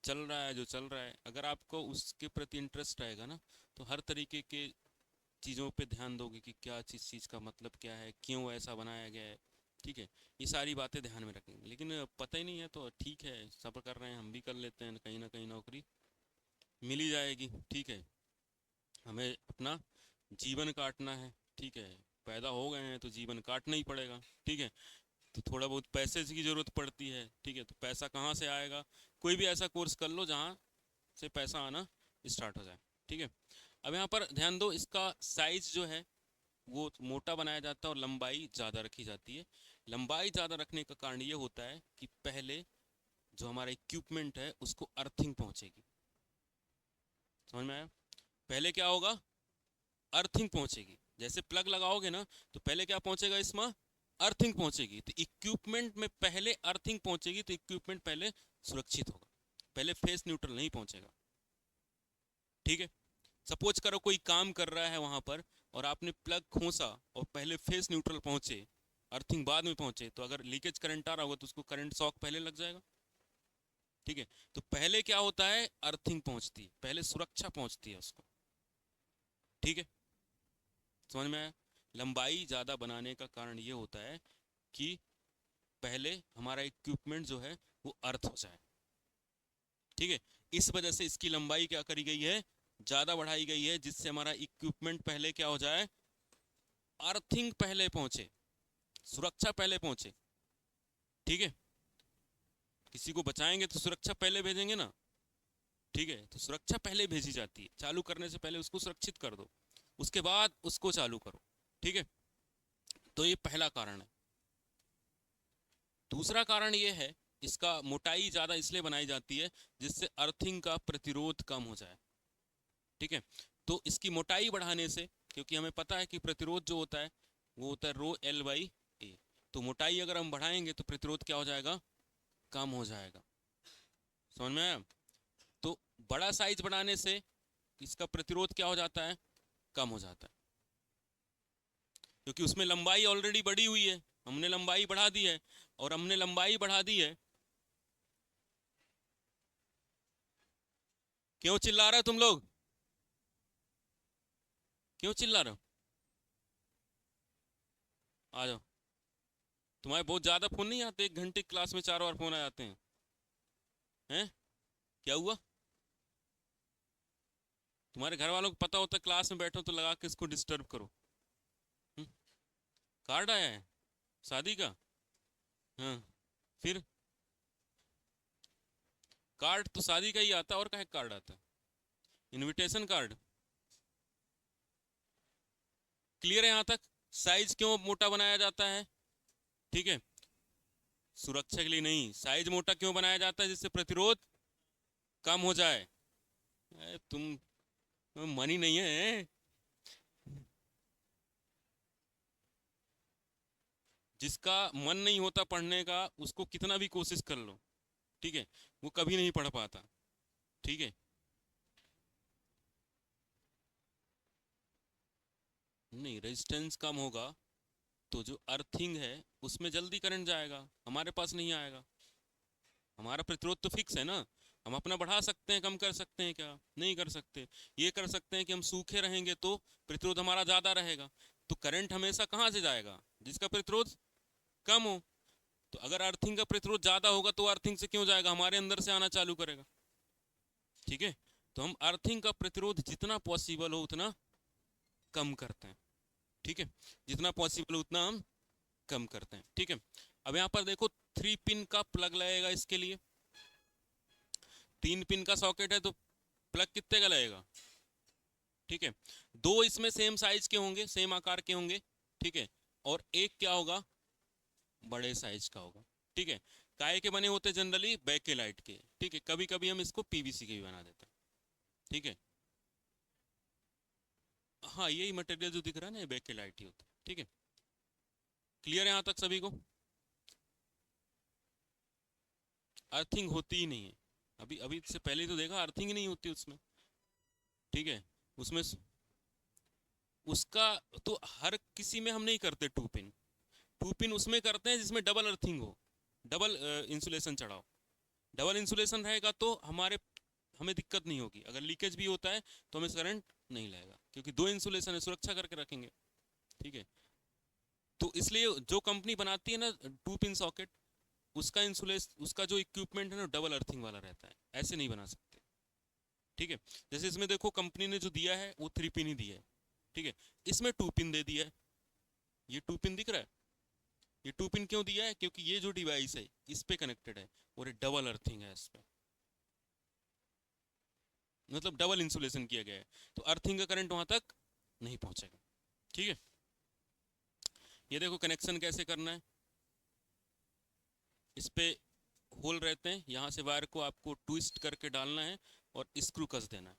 चल रहा है जो चल रहा है। अगर आपको उसके प्रति इंटरेस्ट रहेगा ना, तो हर तरीके के चीज़ों पे ध्यान दोगे कि क्या चीज़ का मतलब क्या है, क्यों ऐसा बनाया गया है, ठीक है। ये सारी बातें ध्यान में रखेंगे। लेकिन पता ही नहीं है तो ठीक है, सब कर रहे हैं, हम भी कर लेते हैं, कहीं ना कहीं नौकरी मिल ही जाएगी, ठीक है। हमें अपना जीवन काटना है, ठीक है। पैदा हो गए हैं तो जीवन काटना ही पड़ेगा, ठीक है। तो थोड़ा बहुत पैसे की ज़रूरत पड़ती है, ठीक है। तो पैसा कहाँ से आएगा? कोई भी ऐसा कोर्स कर लो जहाँ से पैसा आना स्टार्ट हो जाए, ठीक है। अब यहाँ पर ध्यान दो, इसका साइज जो है वो मोटा बनाया जाता है और लंबाई ज़्यादा रखी जाती है। लंबाई ज़्यादा रखने का कारण ये होता है कि पहले जो हमारा इक्विपमेंट है उसको अर्थिंग पहुंचेगी। समझ में आया? पहले क्या होगा? अर्थिंग पहुंचेगी। जैसे प्लग लगाओगे ना, तो पहले क्या पहुंचेगा इसमें? अर्थिंग पहुंचेगी। तो इक्विपमेंट में पहले अर्थिंग पहुंचेगी, तो इक्विपमेंट पहले सुरक्षित होगा, पहले फेस न्यूट्रल नहीं पहुंचेगा, ठीक है। सपोज करो कोई काम कर रहा है वहां पर और आपने प्लग खोसा और पहले फेस न्यूट्रल पहुंचे, अर्थिंग बाद में पहुंचे, तो अगर लीकेज करंट आ रहा होगा तो उसको करंट शॉक पहले लग जाएगा, ठीक है। तो पहले क्या होता है? अर्थिंग पहुंचती है, पहले सुरक्षा पहुंचती है उसको, ठीक है। समझ में आया? लंबाई ज़्यादा बनाने का कारण ये होता है कि पहले हमारा इक्विपमेंट जो है वो अर्थ हो जाए, ठीक है। इस वजह से इसकी लंबाई क्या करी गई है? ज़्यादा बढ़ाई गई है, जिससे हमारा इक्विपमेंट पहले क्या हो जाए? अर्थिंग पहले पहुंचे, सुरक्षा पहले पहुंचे, ठीक है। किसी को बचाएंगे तो सुरक्षा पहले भेजेंगे ना, ठीक है। तो सुरक्षा पहले भेजी जाती है, चालू करने से पहले उसको सुरक्षित कर दो, उसके बाद उसको चालू करो, ठीक है। तो ये पहला कारण है। दूसरा कारण ये है, इसका मोटाई ज़्यादा इसलिए बनाई जाती है जिससे अर्थिंग का प्रतिरोध कम हो जाए, ठीक है। तो इसकी मोटाई बढ़ाने से, क्योंकि हमें पता है कि प्रतिरोध जो होता है वो होता है रो एल बाई ए, तो मोटाई अगर हम बढ़ाएंगे तो प्रतिरोध क्या हो जाएगा? कम हो जाएगा। समझ में आया? तो बड़ा साइज बढ़ाने से इसका प्रतिरोध क्या हो जाता है? कम हो जाता है, क्योंकि उसमें लंबाई ऑलरेडी बढ़ी हुई है, हमने लंबाई बढ़ा दी है। और हमने लंबाई बढ़ा दी है, क्यों चिल्ला रहे हो तुम लोग? क्यों चिल्ला रहे हो? आ जाओ। तुम्हारे बहुत ज्यादा फोन नहीं आते? एक घंटे क्लास में 4 बार फोन आ जाते हैं, हैं? क्या हुआ? तुम्हारे घर वालों को पता होता है क्लास में बैठो तो लगा के इसको डिस्टर्ब करो। हुँ? कार्ड आया है शादी का? हाँ, फिर कार्ड तो शादी का ही आता है, और का कार्ड आता है? Invitation card. क्लियर है यहाँ तक? साइज क्यों मोटा बनाया जाता है? ठीक है, सुरक्षा के लिए नहीं, साइज मोटा क्यों बनाया जाता है? जिससे प्रतिरोध कम हो जाए। तुम मन ही नहीं है। जिसका मन नहीं होता पढ़ने का, उसको कितना भी कोशिश कर लो, ठीक है, वो कभी नहीं पढ़ पाता, ठीक है। नहीं, रेजिस्टेंस कम होगा तो जो अर्थिंग है उसमें जल्दी करंट जाएगा, हमारे पास नहीं आएगा। हमारा प्रतिरोध तो फिक्स है ना, हम अपना बढ़ा सकते हैं, कम कर सकते हैं क्या? नहीं कर सकते। ये कर सकते हैं कि हम सूखे रहेंगे तो प्रतिरोध हमारा ज़्यादा रहेगा। तो करंट हमेशा कहाँ से जाएगा? जिसका प्रतिरोध कम हो। तो अगर अर्थिंग का प्रतिरोध ज़्यादा होगा तो अर्थिंग से क्यों जाएगा? हमारे अंदर से आना चालू करेगा, ठीक है। तो हम अर्थिंग का प्रतिरोध जितना पॉसिबल हो उतना कम करते हैं, ठीक है। जितना पॉसिबल हो उतना हम कम करते हैं, ठीक है। अब यहाँ पर देखो 3 पिन का प्लग लगेगा इसके लिए। 3 पिन का सॉकेट है तो प्लग कितने का लगेगा? ठीक है, 2 इसमें सेम साइज के होंगे, सेम आकार के होंगे, ठीक है। और एक क्या होगा? बड़े साइज का होगा, ठीक है। काय के बने होते जनरली? बैकेलाइट के, ठीक है। कभी कभी हम इसको पीवीसी के भी बना देते हैं, ठीक है। हाँ, यही मटेरियल जो दिख रहा है ना, बैकेलाइट ही होता है, ठीक है। क्लियर है यहाँ तक सभी को? अर्थिंग होती ही नहीं है। अभी अभी से पहले तो देखा, अर्थिंग ही नहीं होती उसमें, ठीक है। उसमें उसका तो हर किसी में हम नहीं करते 2 पिन। 2 पिन उसमें करते हैं जिसमें डबल अर्थिंग हो, डबल इंसुलेशन चढ़ाओ। डबल इंसुलेशन रहेगा तो हमें दिक्कत नहीं होगी। अगर लीकेज भी होता है तो हमें करंट नहीं लाएगा, क्योंकि दो इंसुलेशन है, सुरक्षा करके रखेंगे। ठीक है, तो इसलिए जो कंपनी बनाती है ना 2 पिन सॉकेट, उसका इंसुलेस उसका जो इक्विपमेंट है ना डबल अर्थिंग वाला रहता है, ऐसे नहीं बना सकते। ठीक है, जैसे इसमें देखो कंपनी ने जो दिया है वो 3 पिन ही दिया है। ठीक है, इसमें 2 पिन दे दिया है। ये 2 पिन दिख रहा है, ये 2 पिन क्यों दिया है? क्योंकि ये जो डिवाइस है इस पे कनेक्टेड है और ये डबल अर्थिंग है इस पे, मतलब डबल इंसुलेशन किया गया है, तो अर्थिंग का करंट वहां तक नहीं पहुंचेगा। ठीक है, ये देखो कनेक्शन कैसे करना है। इस पे होल रहते हैं, यहाँ से वायर को आपको ट्विस्ट करके डालना है और स्क्रू कस देना है।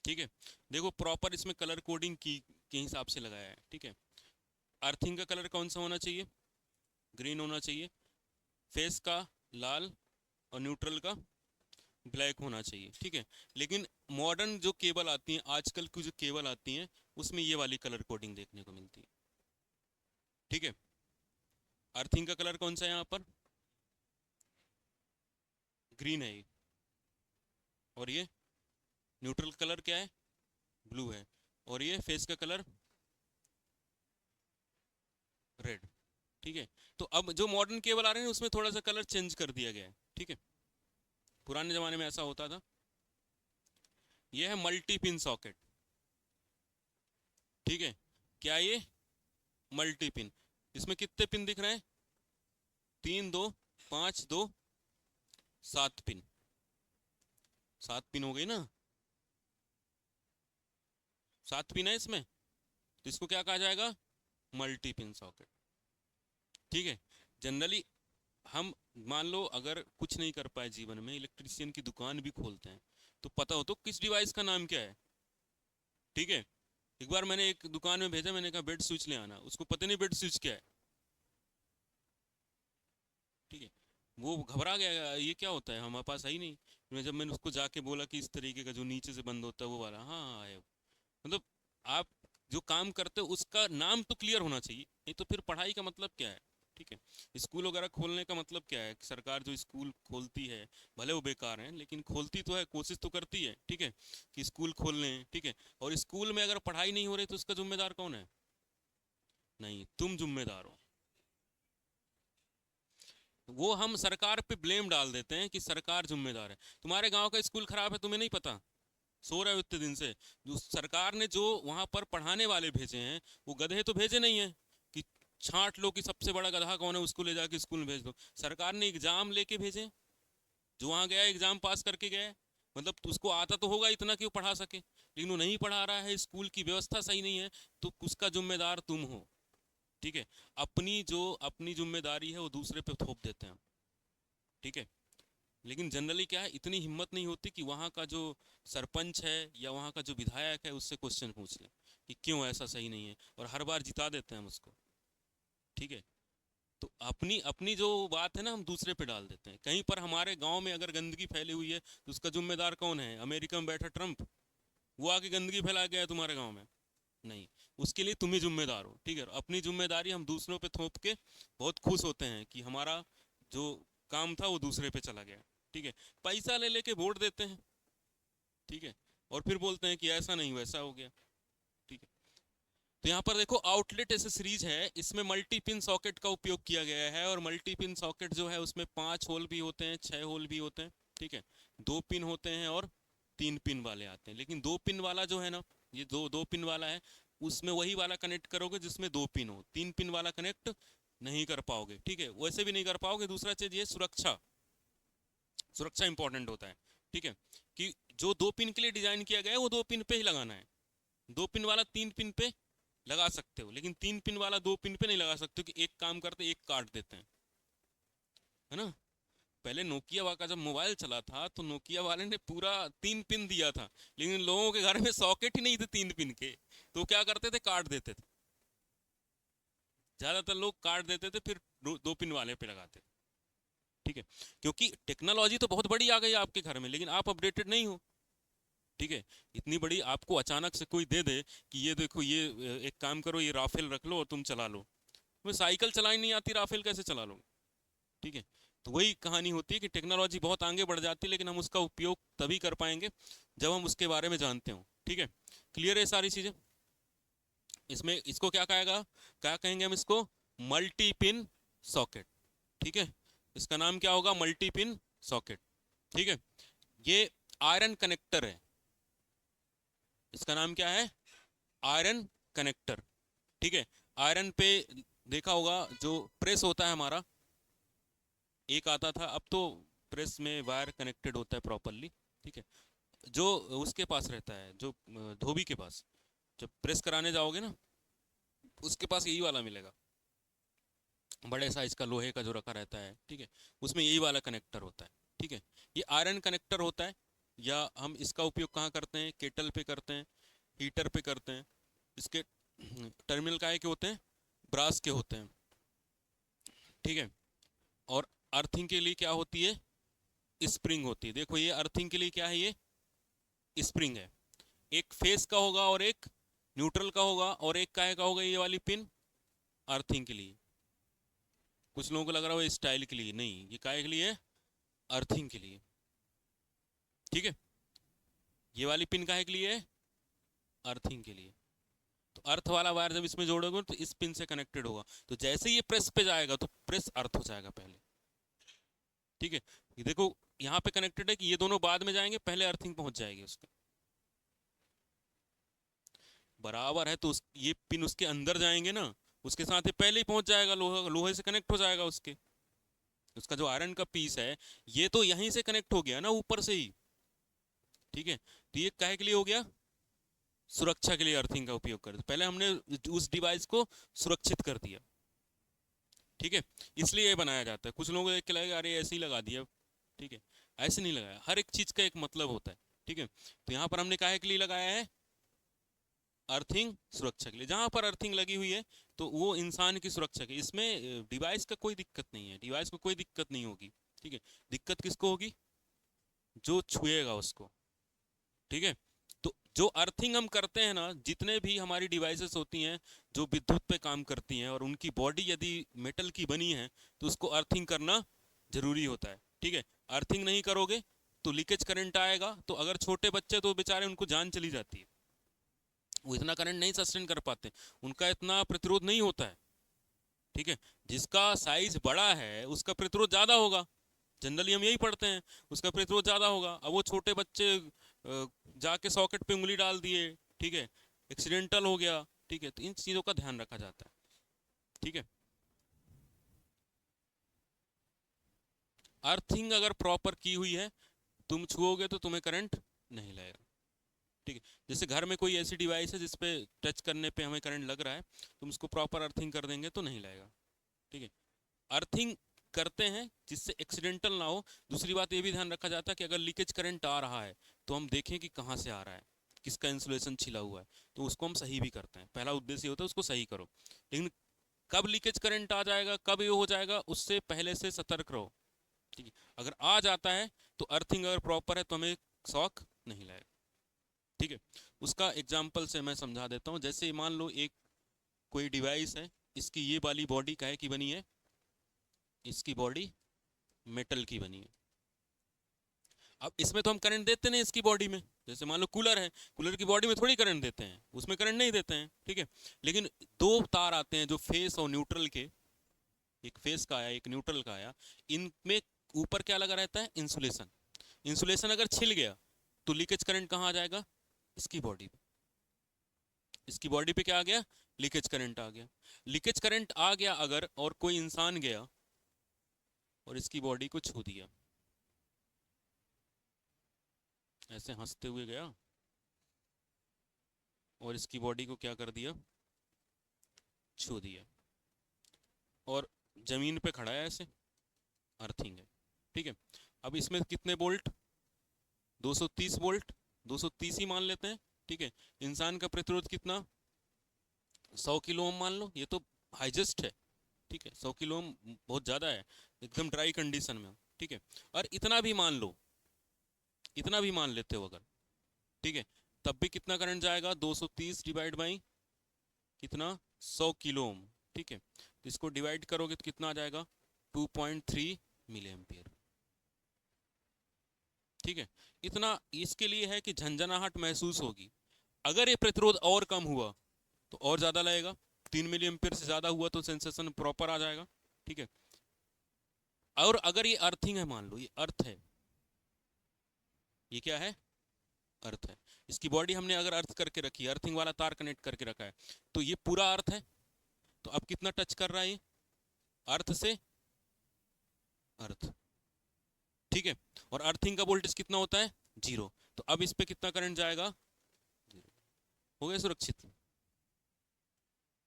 ठीक है, देखो प्रॉपर इसमें कलर कोडिंग की के हिसाब से लगाया है। ठीक है, अर्थिंग का कलर कौन सा होना चाहिए? ग्रीन होना चाहिए, फेस का लाल, और न्यूट्रल का ब्लैक होना चाहिए। ठीक है, लेकिन मॉडर्न जो केबल आती हैं, आजकल की जो केबल आती हैं, उसमें ये वाली कलर कोडिंग देखने को मिलती है। ठीक है, अर्थिंग का कलर कौन सा है यहाँ पर? ग्रीन है ये, और ये न्यूट्रल कलर क्या है? ब्लू है, और ये फेस का कलर रेड। ठीक है, तो अब जो मॉडर्न केबल आ रहे हैं उसमें थोड़ा सा कलर चेंज कर दिया गया है। ठीक है, पुराने जमाने में ऐसा होता था। ये है मल्टी पिन सॉकेट। ठीक है, क्या ये मल्टी पिन? इसमें कितने पिन दिख रहे हैं? 3 2 5 2 7 पिन। 7 पिन हो गई ना, 7 पिन है इसमें, तो इसको क्या कहा जाएगा? Multi pin socket. ठीक है, जनरली हम मान लो अगर कुछ नहीं कर पाए जीवन में, इलेक्ट्रिशियन की दुकान भी खोलते हैं, तो पता हो तो किस डिवाइस का नाम क्या है। ठीक है, एक बार मैंने एक दुकान में भेजा, मैंने कहा बेड स्विच ले आना, उसको पता नहीं बेड स्विच क्या है। ठीक है, वो घबरा गया, ये क्या होता है, हमारे पास है ही नहीं। जब मैंने उसको जाके बोला कि इस तरीके का जो नीचे से बंद होता है वो वाला, हाँ हाँ है। मतलब आप जो काम करते हो उसका नाम तो क्लियर होना चाहिए, नहीं तो फिर पढ़ाई का मतलब क्या है। ठीक है, स्कूल वगैरह खोलने का मतलब क्या है? सरकार जो स्कूल खोलती है, भले वो बेकार हैं लेकिन खोलती तो है, कोशिश तो करती है। ठीक है, कि स्कूल खोल लें। ठीक है, और स्कूल में अगर पढ़ाई नहीं हो रही तो उसका जिम्मेदार कौन है? नहीं, तुम जिम्मेदार हो। वो हम सरकार पे ब्लेम डाल देते हैं कि सरकार जिम्मेदार है। तुम्हारे गांव का स्कूल खराब है, तुम्हें नहीं पता? सो रहे हो इतने दिन से। जो सरकार ने जो वहां पर पढ़ाने वाले भेजे हैं, वो गधे तो भेजे नहीं है कि छांट लो कि सबसे बड़ा गधा कौन है, उसको ले जाके स्कूल में भेज दो। सरकार ने एग्जाम लेके भेजे, जो वहां गया एग्जाम पास करके गया, मतलब उसको आता तो होगा इतना कि वो पढ़ा सके, लेकिन वो नहीं पढ़ा रहा है, स्कूल की व्यवस्था सही नहीं है, तो उसका जिम्मेदार तुम हो। ठीक है, अपनी जिम्मेदारी है वो दूसरे पे थोप देते हैं। ठीक है, लेकिन जनरली क्या है, इतनी हिम्मत नहीं होती कि वहाँ का जो सरपंच है या वहाँ का जो विधायक है उससे क्वेश्चन पूछ ले कि क्यों ऐसा सही नहीं है, और हर बार जिता देते हैं हम उसको। ठीक है, तो अपनी अपनी जो बात है ना हम दूसरे पे डाल देते हैं। कहीं पर हमारे गांव में अगर गंदगी फैली हुई है तो उसका जिम्मेदार कौन है? अमेरिका में बैठा ट्रंप, वो आके गंदगी फैला गया है तुम्हारे गाँव में? नहीं, उसके लिए तुम ही जिम्मेदार हो। ठीक है, अपनी जिम्मेदारी हम दूसरों पे थोप के बहुत खुश होते हैं कि हमारा जो काम था वो दूसरे पे चला गया। ठीक है, पैसा ले लेके वोट देते हैं। ठीक है, और फिर बोलते हैं कि ऐसा नहीं वैसा हो गया। ठीक है, तो यहाँ पर देखो आउटलेट एसेसरीज है, इसमें मल्टी पिन सॉकेट का उपयोग किया गया है, और मल्टी पिन सॉकेट जो है उसमें 5 होल भी होते हैं, 6 होल भी होते हैं। ठीक है, 2 पिन होते हैं और 3 पिन वाले आते हैं, लेकिन 2 पिन वाला जो है ना, ये दो दो पिन वाला है, उसमें वही वाला कनेक्ट करोगे जिसमें 2 पिन हो, 3 पिन वाला कनेक्ट नहीं कर पाओगे। ठीक है, वैसे भी नहीं कर पाओगे। दूसरा चीज ये सुरक्षा, सुरक्षा इंपॉर्टेंट होता है। ठीक है, कि जो 2 पिन के लिए डिजाइन किया गया है वो 2 पिन पे ही लगाना है। 2 पिन वाला 3 पिन पे लगा सकते हो, लेकिन 3 पिन वाला 2 पिन पे नहीं लगा सकते हो, कि एक काम करते एक काट देते हैं, है ना। पहले नोकिया का जब मोबाइल चला था तो नोकिया वाले ने पूरा 3 पिन दिया था, लेकिन लोगों के घर में सॉकेट ही नहीं थे 3 पिन के, तो क्या करते थे, काट देते थे। ज्यादातर लोग काट देते थे, फिर 2 पिन वाले पे लगाते। ठीक है, क्योंकि टेक्नोलॉजी तो बहुत बड़ी आ गई है आपके घर में, लेकिन आप अपडेटेड नहीं हो। ठीक है, इतनी बड़ी आपको अचानक से कोई दे दे कि ये देखो, ये एक काम करो, ये राफेल रख लो और तुम चला लो। तुम्हें साइकिल चलानी नहीं आती, राफेल कैसे चला लो? ठीक है, तो वही कहानी होती है कि टेक्नोलॉजी बहुत आगे बढ़ जाती है, लेकिन हम उसका उपयोग तभी कर पाएंगे जब हम उसके बारे में जानते हो। ठीक है, क्लियर है सारी चीजें। इसमें इसको क्या कहेगा, क्या कहेंगे हम इसको, मल्टी पिन सॉकेट। ठीक है, इसका नाम क्या होगा, मल्टी पिन सॉकेट। ठीक है, ये आयरन कनेक्टर है, इसका नाम क्या है, आयरन कनेक्टर। ठीक है, आयरन पे देखा होगा जो प्रेस होता है हमारा, एक आता था, अब तो प्रेस में वायर कनेक्टेड होता है प्रॉपरली। ठीक है, जो उसके पास रहता है, जो धोबी के पास, जब प्रेस कराने जाओगे ना, उसके पास यही वाला मिलेगा, बड़े साइज का लोहे का जो रखा रहता है। ठीक है, उसमें यही वाला कनेक्टर होता है। ठीक है, ये आयरन कनेक्टर होता है। या हम इसका उपयोग कहाँ करते हैं, केटल पे करते हैं, हीटर पे करते हैं। इसके टर्मिनल काहे के होते हैं, ब्रास के होते हैं। ठीक है, और अर्थिंग के लिए क्या होती है, स्प्रिंग होती है। देखो ये अर्थिंग के लिए क्या है, ये स्प्रिंग है। एक फेस का होगा और एक न्यूट्रल का होगा और एक काहे का होगा, ये वाली पिन अर्थिंग के लिए। कुछ लोगों को लग रहा है स्टाइल के लिए, नहीं, ये काहे के लिए है, अर्थिंग के लिए। ठीक है, ये वाली पिन काहे के लिए है, अर्थिंग के लिए। तो अर्थ वाला वायर जब इसमें जोड़ोगे तो इस पिन से कनेक्टेड होगा, तो जैसे ये प्रेस पे जाएगा तो प्रेस अर्थ हो जाएगा पहले। ठीक है, ये देखो यहाँ पे कनेक्टेड है कि ये दोनों बाद में जाएंगे, पहले अर्थिंग पहुंच जाएगी उसके बराबर है। तो ये पिन उसके अंदर जाएंगे ना, उसके साथ ही पहले ही पहुंच जाएगा, लोहे लोहे से कनेक्ट हो जाएगा उसके, उसका जो आयरन का पीस है, ये तो यहीं से कनेक्ट हो गया ना ऊपर से ही। ठीक है, तो ये काहे के लिए हो गया, सुरक्षा के लिए अर्थिंग का उपयोग कर, पहले हमने उस डिवाइस को सुरक्षित कर दिया। ठीक है, इसलिए ये बनाया जाता है। कुछ लोगों को देख के लगेगा अरे ऐसे ही लगा दिया, ठीक है, ऐसे नहीं लगाया, हर एक चीज का एक मतलब होता है। ठीक है, तो यहाँ पर हमने काहे के लिए लगाया है, अर्थिंग सुरक्षा के लिए। जहां पर अर्थिंग लगी हुई है तो वो इंसान की सुरक्षा की, इसमें डिवाइस का कोई दिक्कत नहीं है, डिवाइस को कोई दिक्कत नहीं होगी। ठीक है, दिक्कत किसको होगी, जो छुएगा उसको। ठीक है, तो जो अर्थिंग हम करते हैं ना, जितने भी हमारी डिवाइसेस होती हैं जो विद्युत पे काम करती हैं और उनकी बॉडी यदि मेटल की बनी है, तो उसको अर्थिंग करना जरूरी होता है। ठीक है, अर्थिंग नहीं करोगे तो लीकेज करंट आएगा, तो अगर छोटे बच्चे तो बेचारे उनको जान चली जाती है, वो इतना करंट नहीं सस्टेन कर पाते, उनका इतना प्रतिरोध नहीं होता है। ठीक है, जिसका साइज बड़ा है उसका प्रतिरोध ज्यादा होगा, जनरली हम यही पढ़ते हैं, उसका प्रतिरोध ज्यादा होगा। अब वो छोटे बच्चे जाके सॉकेट पे उंगली डाल दिए, ठीक है, एक्सीडेंटल हो गया। ठीक है, तो इन चीजों का ध्यान रखा जाता है। ठीक है, अर्थिंग अगर प्रॉपर की हुई है, तुम छुओगे तो तुम्हें करंट नहीं लगेगा। ठीक है, जैसे घर में कोई ऐसी डिवाइस है जिसपे टच करने पे हमें करंट लग रहा है, तुम उसको प्रॉपर अर्थिंग कर देंगे तो नहीं लगेगा। ठीक है, अर्थिंग करते हैं जिससे एक्सीडेंटल ना हो। दूसरी बात ये भी ध्यान रखा जाता है कि अगर लीकेज करंट आ रहा है तो हम देखें कि कहाँ से आ रहा है, किसका इंसुलेशन छिला हुआ है, तो उसको हम सही भी करते हैं। पहला उद्देश्य होता है उसको सही करो, लेकिन कब लीकेज करंट आ जाएगा, कब ये हो जाएगा, उससे पहले से सतर्क रहो। ठीक है, अगर आ जाता है तो अर्थिंग अगर प्रॉपर है तो हमें शॉक नहीं लगेगा। ठीक है, उसका एग्जाम्पल से मैं समझा देता हूँ। जैसे मान लो एक कोई डिवाइस है, इसकी ये वाली बॉडी काहे की बनी है, इसकी बॉडी मेटल की बनी है। अब इसमें तो हम करंट देते नहीं इसकी बॉडी में, जैसे मान लो कूलर है, कूलर की बॉडी में थोड़ी करंट देते हैं, उसमें करंट नहीं देते हैं। ठीक है, लेकिन दो तार आते हैं जो फेस और न्यूट्रल के, एक फेस का आया एक न्यूट्रल का आया, इनमें ऊपर क्या लगा रहता है, इंसुलेशन। इंसुलेशन अगर छिल गया तो लीकेज करंट कहाँ आ जाएगा, इसकी बॉडी पे। इसकी बॉडी पे क्या आ गया, लीकेज करंट आ गया। लीकेज करंट आ गया अगर, और कोई इंसान गया और इसकी बॉडी को छू दिया, ऐसे हंसते हुए गया और इसकी बॉडी को क्या कर दिया, छू दिया, और जमीन पे खड़ा है ऐसे, अर्थिंग है। ठीक है, अब इसमें कितने बोल्ट, 230 वोल्ट, 230 ही मान लेते हैं। ठीक है, इंसान का प्रतिरोध कितना, 100 किलो ओम मान लो, ये तो हाईजेस्ट है। ठीक है, 100 किलो ओम बहुत ज़्यादा है, एकदम ड्राई कंडीशन में। ठीक है, और इतना भी मान लो, इतना भी मान लेते हो अगर, ठीक है, तब भी कितना करंट जाएगा, 230 डिवाइड बाई कितना, 100 किलो ओम। ठीक है, तो इसको डिवाइड करोगे तो कितना आ जाएगा, 2.3 मिली एम्पियर। ठीक है, इतना इसके लिए है कि झंझनाहट महसूस होगी, अगर ये प्रतिरोध और कम हुआ तो और ज़्यादा लगेगा, 3 मिली से ज़्यादा हुआ तो सेंसेशन प्रॉपर आ जाएगा, ठीक है। और अगर ये अर्थिंग है, मान लो ये अर्थ है, ये क्या है, अर्थ है, इसकी बॉडी हमने अगर अर्थ करके रखी है, अर्थिंग वाला तार कनेक्ट करके रखा है, तो ये पूरा अर्थ है। तो अब कितना टच कर रहा है ये, अर्थ से अर्थ, ठीक है। और अर्थिंग का वोल्टेज कितना होता है, 0। तो अब इस पे कितना करंट जाएगा, 0। हो गया सुरक्षित,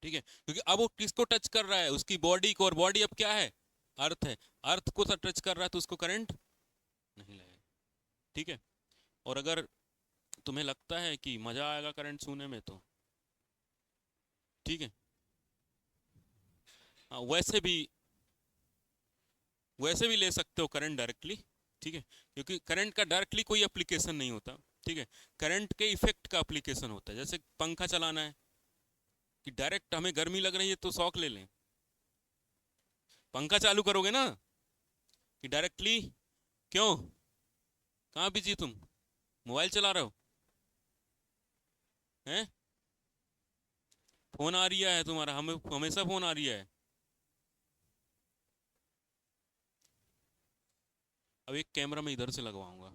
ठीक है, क्योंकि अब वो किसको टच कर रहा है, उसकी बॉडी को, और बॉडी अब क्या है, अर्थ है, अर्थ को टच कर रहा है तो उसको करंट नहीं लगेगा, ठीक है। और अगर तुम्हें लगता है कि मजा आएगा करंट छूने में तो ठीक है, हाँ, वैसे भी ले सकते हो करंट डायरेक्टली, ठीक है, क्योंकि करंट का डायरेक्टली कोई एप्लीकेशन नहीं होता, ठीक है। करंट के इफेक्ट का एप्लीकेशन होता है, जैसे पंखा चलाना है, कि डायरेक्ट हमें गर्मी लग रही है तो शॉक ले लें, पंखा चालू करोगे ना, कि डायरेक्टली, क्यों, कहाँ बिजी तुम, मोबाइल चला रहे हो, हैं, फोन आ रही है तुम्हारा, हमें हमेशा फोन आ रही है। अब एक कैमरा मैं इधर से लगवाऊंगा,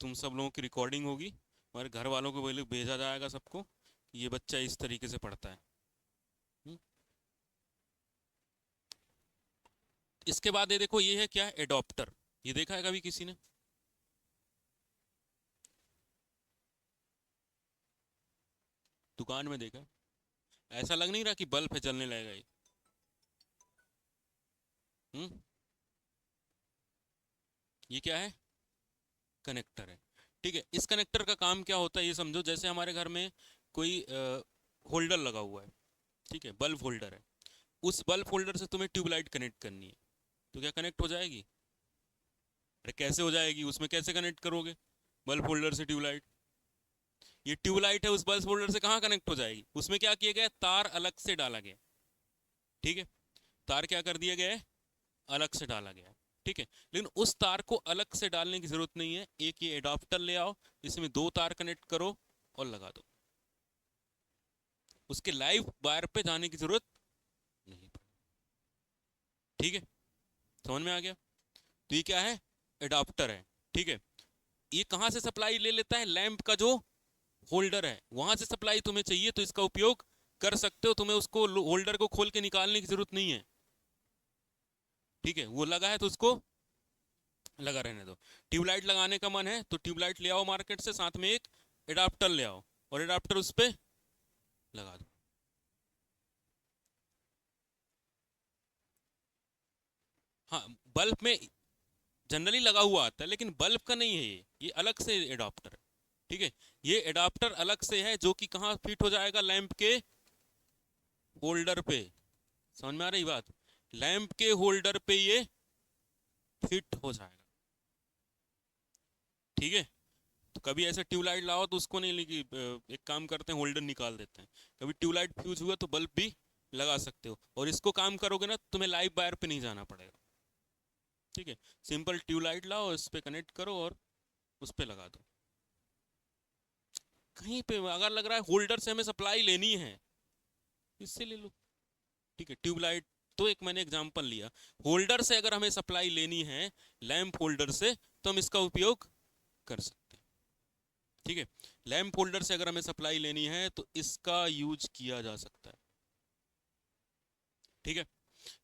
तुम सब लोगों की रिकॉर्डिंग होगी, हमारे घर वालों को भेजा जाएगा सबको कि ये बच्चा इस तरीके से पढ़ता है। हम्म? इसके बाद ये देखो, ये है क्या, एडॉप्टर, ये देखा है कभी किसी ने, दुकान में देखा, ऐसा लग नहीं रहा कि बल्ब है जलने लगेगा ये। हम्म, ये क्या है, कनेक्टर है, ठीक है। इस कनेक्टर का काम क्या होता है ये समझो, जैसे हमारे घर में कोई होल्डर लगा हुआ है, ठीक है, बल्ब होल्डर है, उस बल्ब होल्डर से तुम्हें ट्यूबलाइट कनेक्ट करनी है, तो क्या कनेक्ट हो जाएगी, अरे कैसे हो जाएगी, उसमें कैसे कनेक्ट करोगे, बल्ब होल्डर से ट्यूबलाइट, ये ट्यूबलाइट है, उस बल्ब होल्डर से कहाँ कनेक्ट हो जाएगी, उसमें क्या किया गया, तार अलग से डाला गया, ठीक है, तार क्या कर दिया गया है, अलग से डाला गया है, ठीक है। लेकिन उस तार को अलग से डालने की जरूरत नहीं है, एक ये एडाप्टर ले आओ, इसमें दो तार कनेक्ट करो और लगा दो, उसके लाइव वायर पे जाने की जरूरत नहीं पड़े, ठीक है, समझ में आ गया। तो ये क्या है, एडाप्टर है, ठीक है। ये कहाँ से सप्लाई ले लेता है, लैंप का जो होल्डर है वहां से सप्लाई तुम्हें चाहिए तो इसका उपयोग कर सकते हो, तुम्हें उसको होल्डर को खोल के निकालने की जरूरत नहीं है, ठीक है, वो लगा है तो उसको लगा रहने दो। ट्यूबलाइट लगाने का मन है तो ट्यूबलाइट ले आओ मार्केट से, साथ में एक एडाप्टर ले आओ और एडाप्टर उस पर लगा दो। हाँ, बल्ब में जनरली लगा हुआ आता है, लेकिन बल्ब का नहीं है ये अलग से एडाप्टर है, ठीक है। ये एडाप्टर अलग से है जो कि कहाँ फिट हो जाएगा, लैंप के होल्डर पे, समझ में आ रही बात, लैंप के होल्डर पे ये फिट हो जाएगा, ठीक है। तो कभी ऐसे ट्यूबलाइट लाओ तो उसको नहीं लेगी, एक काम करते हैं होल्डर निकाल देते हैं, कभी ट्यूबलाइट फ्यूज हुआ तो बल्ब भी लगा सकते हो, और इसको काम करोगे ना तुम्हें लाइव वायर पे नहीं जाना पड़ेगा, ठीक है। सिंपल ट्यूबलाइट लाओ, इस पे कनेक्ट करो और उस पे लगा दो, कहीं पे अगर लग रहा है होल्डर से हमें सप्लाई लेनी है, इससे ले लो, ठीक है। ट्यूबलाइट तो एक मैंने एग्जांपल लिया, होल्डर से अगर हमें सप्लाई लेनी है, लैंप होल्डर से, तो हम इसका उपयोग कर सकते हैं, ठीक है। लैंप होल्डर से अगर हमें सप्लाई लेनी है तो इसका यूज किया जा सकता है, ठीक है।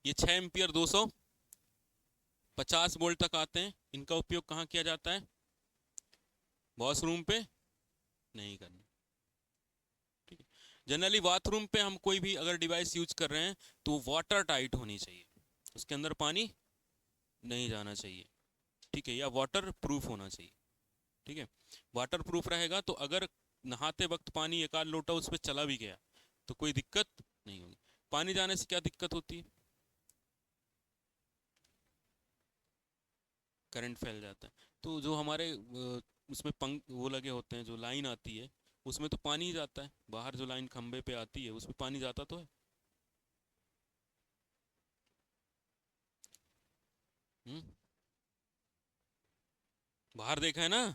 ये 6 एम्पियर 250 वोल्ट तक आते हैं, इनका उपयोग कहाँ किया जाता है, वॉशरूम पे नहीं करना, ठीक है। जनरली बाथरूम पे हम कोई भी अगर डिवाइस यूज कर रहे हैं तो वाटर टाइट होनी चाहिए, उसके अंदर पानी नहीं जाना चाहिए, ठीक है, या वाटर प्रूफ होना चाहिए, ठीक है। वाटर प्रूफ रहेगा तो अगर नहाते वक्त पानी एक आध लोटा उस पर चला भी गया तो कोई दिक्कत नहीं होगी। पानी जाने से क्या दिक्कत होती है, करंट फैल जाता है, तो जो हमारे उसमें पंख वो लगे होते हैं, जो लाइन आती है उसमें तो पानी ही जाता है, बाहर जो लाइन खंबे पे आती है उसमें पानी जाता तो है। हम्म, बाहर देखा है ना,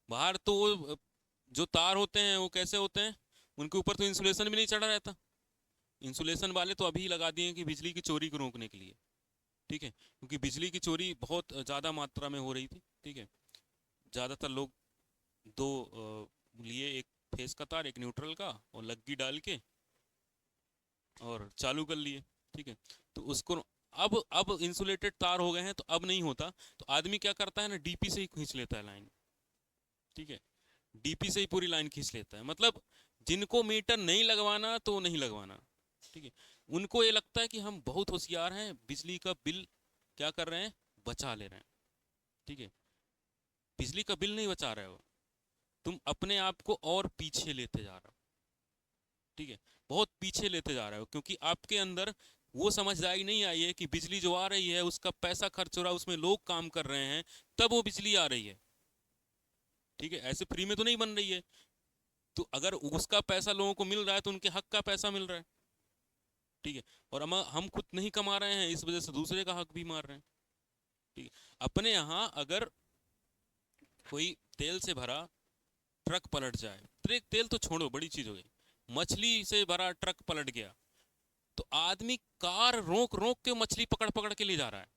बाहर तो वो जो तार होते हैं वो कैसे होते हैं, उनके ऊपर तो इंसुलेशन भी नहीं चढ़ा रहता। इंसुलेशन वाले तो अभी लगा दिए हैं कि बिजली की चोरी को रोकने के लिए, ठीक है, क्योंकि बिजली की चोरी बहुत ज़्यादा मात्रा में हो रही थी, ठीक है। ज़्यादातर लोग दो लिए, एक फेस का तार एक न्यूट्रल का, और लग्गी डाल के और चालू कर लिए, ठीक है। तो उसको अब इंसुलेटेड तार हो गए हैं तो अब नहीं होता। तो आदमी क्या करता है ना, डीपी से ही खींच लेता है लाइन, ठीक है। डीपी से ही पूरी लाइन खींच लेता है, मतलब जिनको मीटर नहीं लगवाना तो नहीं लगवाना, ठीक है। उनको ये लगता है कि हम बहुत होशियार हैं, बिजली का बिल क्या कर रहे हैं, बचा ले रहे हैं, ठीक है। बिजली का बिल नहीं बचा रहे हो, तुम अपने आप को और पीछे लेते जा रहे हो, ठीक है। बहुत पीछे लेते जा रहे हो, क्योंकि आपके अंदर वो समझदारी नहीं आई है कि बिजली जो आ रही है उसका पैसा खर्च हो रहा है, उसमें लोग काम कर रहे हैं, तब वो बिजली आ रही है, ठीक है। ऐसे फ्री में तो नहीं बन रही है। तो अगर उसका पैसा लोगों को मिल रहा है तो उनके हक का पैसा मिल रहा है, ठीक है। और हम खुद नहीं कमा रहे हैं, इस वजह से दूसरे का हक भी मार रहे हैं, ठीक है। अपने यहाँ अगर कोई तेल से भरा ट्रक पलट जाए, तेल तो छोड़ो, बड़ी चीज हो गई, मछली से भरा ट्रक पलट गया, तो आदमी कार रोक रोक के मछली पकड़ पकड़ के ले जा रहा है,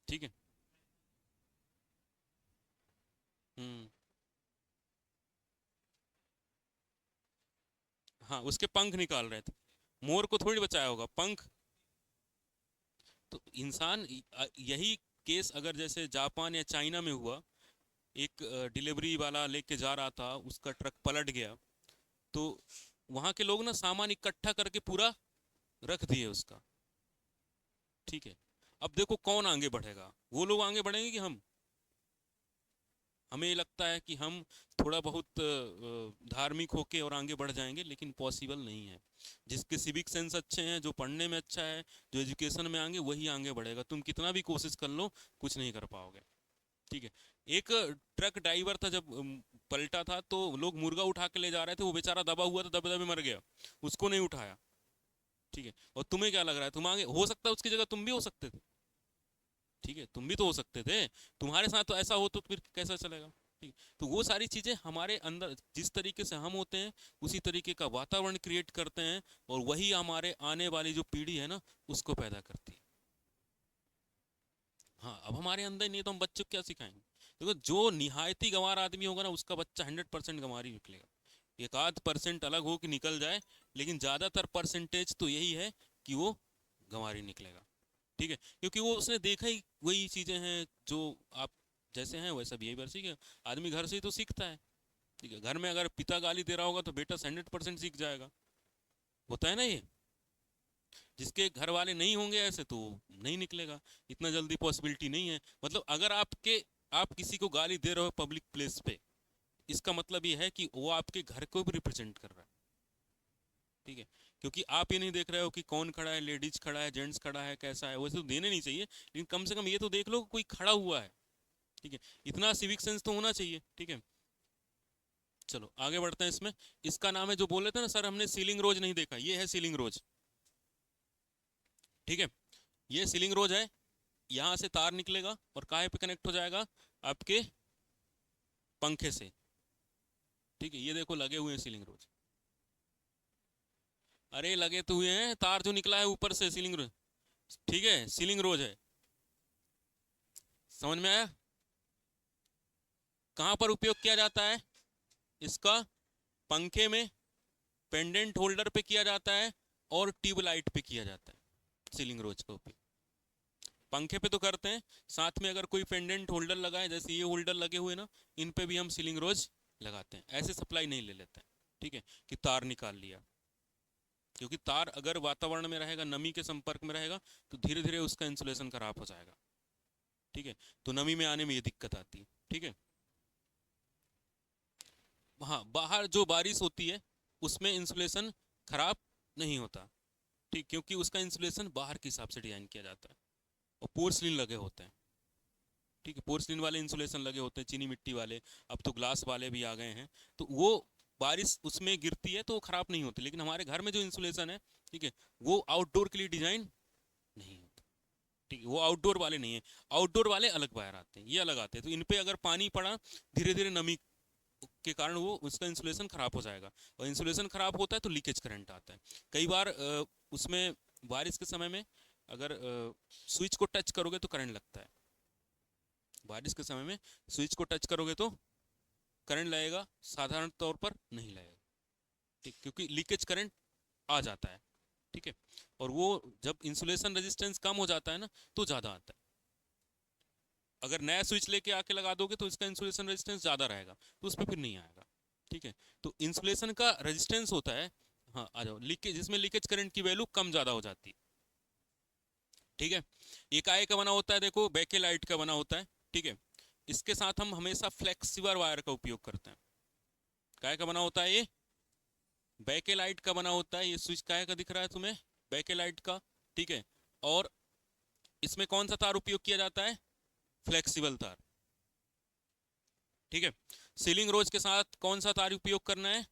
ठीक है। हम्म। हाँ, उसके पंख निकाल रहे थे, मोर को थोड़ी बचाया होगा पंख। तो इंसान यही केस अगर जैसे जापान या चाइना में हुआ, एक डिलीवरी वाला लेके जा रहा था, उसका ट्रक पलट गया, तो वहां के लोग ना सामान इकट्ठा करके पूरा रख दिए उसका, ठीक है। अब देखो कौन आगे बढ़ेगा, वो लोग आगे बढ़ेंगे कि हम। हमें ये लगता है कि हम थोड़ा बहुत धार्मिक होके और आगे बढ़ जाएंगे, लेकिन पॉसिबल नहीं है। जिसके सिविक सेंस अच्छे हैं, जो पढ़ने में अच्छा है, जो एजुकेशन में आगे, वही आगे बढ़ेगा। तुम कितना भी कोशिश कर लो, कुछ नहीं कर पाओगे, ठीक है। एक ट्रक ड्राइवर था, जब पलटा था तो लोग मुर्गा उठा के ले जा रहे थे, वो बेचारा दबा हुआ था, दबे दबे मर गया, उसको नहीं उठाया, ठीक है। और तुम्हें क्या लग रहा है, तुम आगे हो सकता है, उसकी जगह तुम भी हो सकते थे, ठीक है, तुम भी तो हो सकते थे। तुम्हारे साथ तो ऐसा हो तो फिर कैसा चलेगा, ठीक है। तो वो सारी चीजें हमारे अंदर, जिस तरीके से हम होते हैं उसी तरीके का वातावरण क्रिएट करते हैं, और वही हमारे आने वाली जो पीढ़ी है ना, उसको पैदा करती है। हाँ, अब हमारे अंदर ही नहीं है तो हम बच्चों को क्या सिखाएंगे। देखो, जो निहायती गंवार आदमी होगा ना, उसका बच्चा 100% गंवार ही निकलेगा। एक आध परसेंट अलग हो कि निकल जाए, लेकिन ज्यादातर परसेंटेज तो यही है कि वो गंवार ही निकलेगा, ठीक है। क्योंकि वो उसने देखा ही वही चीजें हैं जो आप जैसे हैं वैसा बिहेवियर सीखे। आदमी घर से ही तो सीखता है, ठीक है। घर में अगर पिता गाली दे रहा होगा तो बेटा 100% सीख जाएगा, होता है ना ये। जिसके घर वाले नहीं होंगे ऐसे तो नहीं निकलेगा, इतना जल्दी पॉसिबिलिटी नहीं है। मतलब अगर आप किसी को गाली दे रहे हो पब्लिक प्लेस पे, इसका मतलब ये है कि वो आपके घर को भी रिप्रेजेंट कर रहा है, ठीक है। क्योंकि आप ये नहीं देख रहे हो कि कौन खड़ा है, लेडीज खड़ा है, जेंट्स खड़ा है, कैसा है, वैसे तो देने नहीं चाहिए, लेकिन कम से कम ये तो देख लो कोई खड़ा हुआ है, ठीक है। इतना सिविक सेंस तो होना चाहिए, ठीक है। चलो आगे बढ़ते हैं इसमें। इसका नाम है, जो बोले थे ना सर हमने सीलिंग रोज नहीं देखा, ये है सीलिंग रोज, ठीक है। ये सीलिंग रोज है, यहाँ से तार निकलेगा और काहे पे कनेक्ट हो जाएगा, आपके पंखे से, ठीक है। ये देखो लगे हुए हैं सीलिंग रोज, अरे लगे तो हुए हैं, तार जो निकला है ऊपर से सीलिंग रोज, ठीक है, सीलिंग रोज है। समझ में आया, कहाँ पर उपयोग किया जाता है इसका, पंखे में, पेंडेंट होल्डर पे किया जाता है, और ट्यूबलाइट पे किया जाता है सीलिंग रोज का उपयोग। पंखे पे तो करते हैं, साथ में अगर कोई पेंडेंट होल्डर लगा है, जैसे ये होल्डर लगे हुए ना, इन पे भी हम सीलिंग रोज लगाते हैं। ऐसे सप्लाई नहीं ले लेते हैं, ठीक है, कि तार निकाल लिया। क्योंकि तार अगर वातावरण में रहेगा, नमी के संपर्क में रहेगा, तो धीरे धीरे उसका इंसुलेशन खराब हो जाएगा, ठीक है। तो नमी में आने में ये दिक्कत आती है, ठीक है। हाँ, बाहर जो बारिश होती है उसमें इंसुलेशन खराब नहीं होता, ठीक, क्योंकि उसका इंसुलेशन बाहर के हिसाब से डिजाइन किया जाता है, और पोर्सलिन लगे होते हैं, ठीक है। पोर्सलिन वाले इंसुलेशन लगे होते हैं, चीनी मिट्टी वाले, अब तो ग्लास वाले भी आ गए हैं। तो वो बारिश उसमें गिरती है तो वो खराब नहीं होती, लेकिन हमारे घर में जो इंसुलेशन है, ठीक है, वो आउटडोर के लिए डिजाइन नहीं होता, ठीक है। वो आउटडोर वाले नहीं है, आउटडोर वाले अलग बाहर आते हैं, ये अलग आते हैं। तो इन पे अगर पानी पड़ा, धीरे धीरे नमी के कारण वो उसका इंसुलेशन खराब हो जाएगा, और इंसुलेशन खराब होता है तो लीकेज करंट आता है। कई बार उसमें बारिश के समय में अगर स्विच को टच करोगे तो करंट लगता है, बारिश के समय में स्विच को टच करोगे तो करंट लगेगा, साधारण तौर पर नहीं लगेगा, ठीक, क्योंकि लीकेज करंट आ जाता है, ठीक है। और वो जब इंसुलेशन रेजिस्टेंस कम हो जाता है ना तो ज़्यादा आता है। अगर नया स्विच लेके आके लगा दोगे तो इसका इंसुलेशन रेजिस्टेंस ज़्यादा रहेगा, तो उस पर फिर नहीं आएगा, ठीक है। तो इंसुलेशन का रेजिस्टेंस होता है, हाँ आ जाओ, लीकेज, जिसमें लीकेज करंट की वैल्यू कम ज़्यादा हो जाती है, ठीक है। ये काय का बना होता है, देखो बेकेलाइट का बना होता है, ठीक है। इसके साथ हम हमेशा फ्लेक्सिबल वायर का उपयोग करते हैं। काय का बना होता है ये, बेकेलाइट का बना होता है। ये स्विच काय का दिख रहा है तुम्हें, बेकेलाइट का, ठीक है। और इसमें कौन सा तार उपयोग किया जाता है, फ्लेक्सिबल तार, ठीक है। सीलिंग रोज के साथ कौन सा तार उपयोग करना है,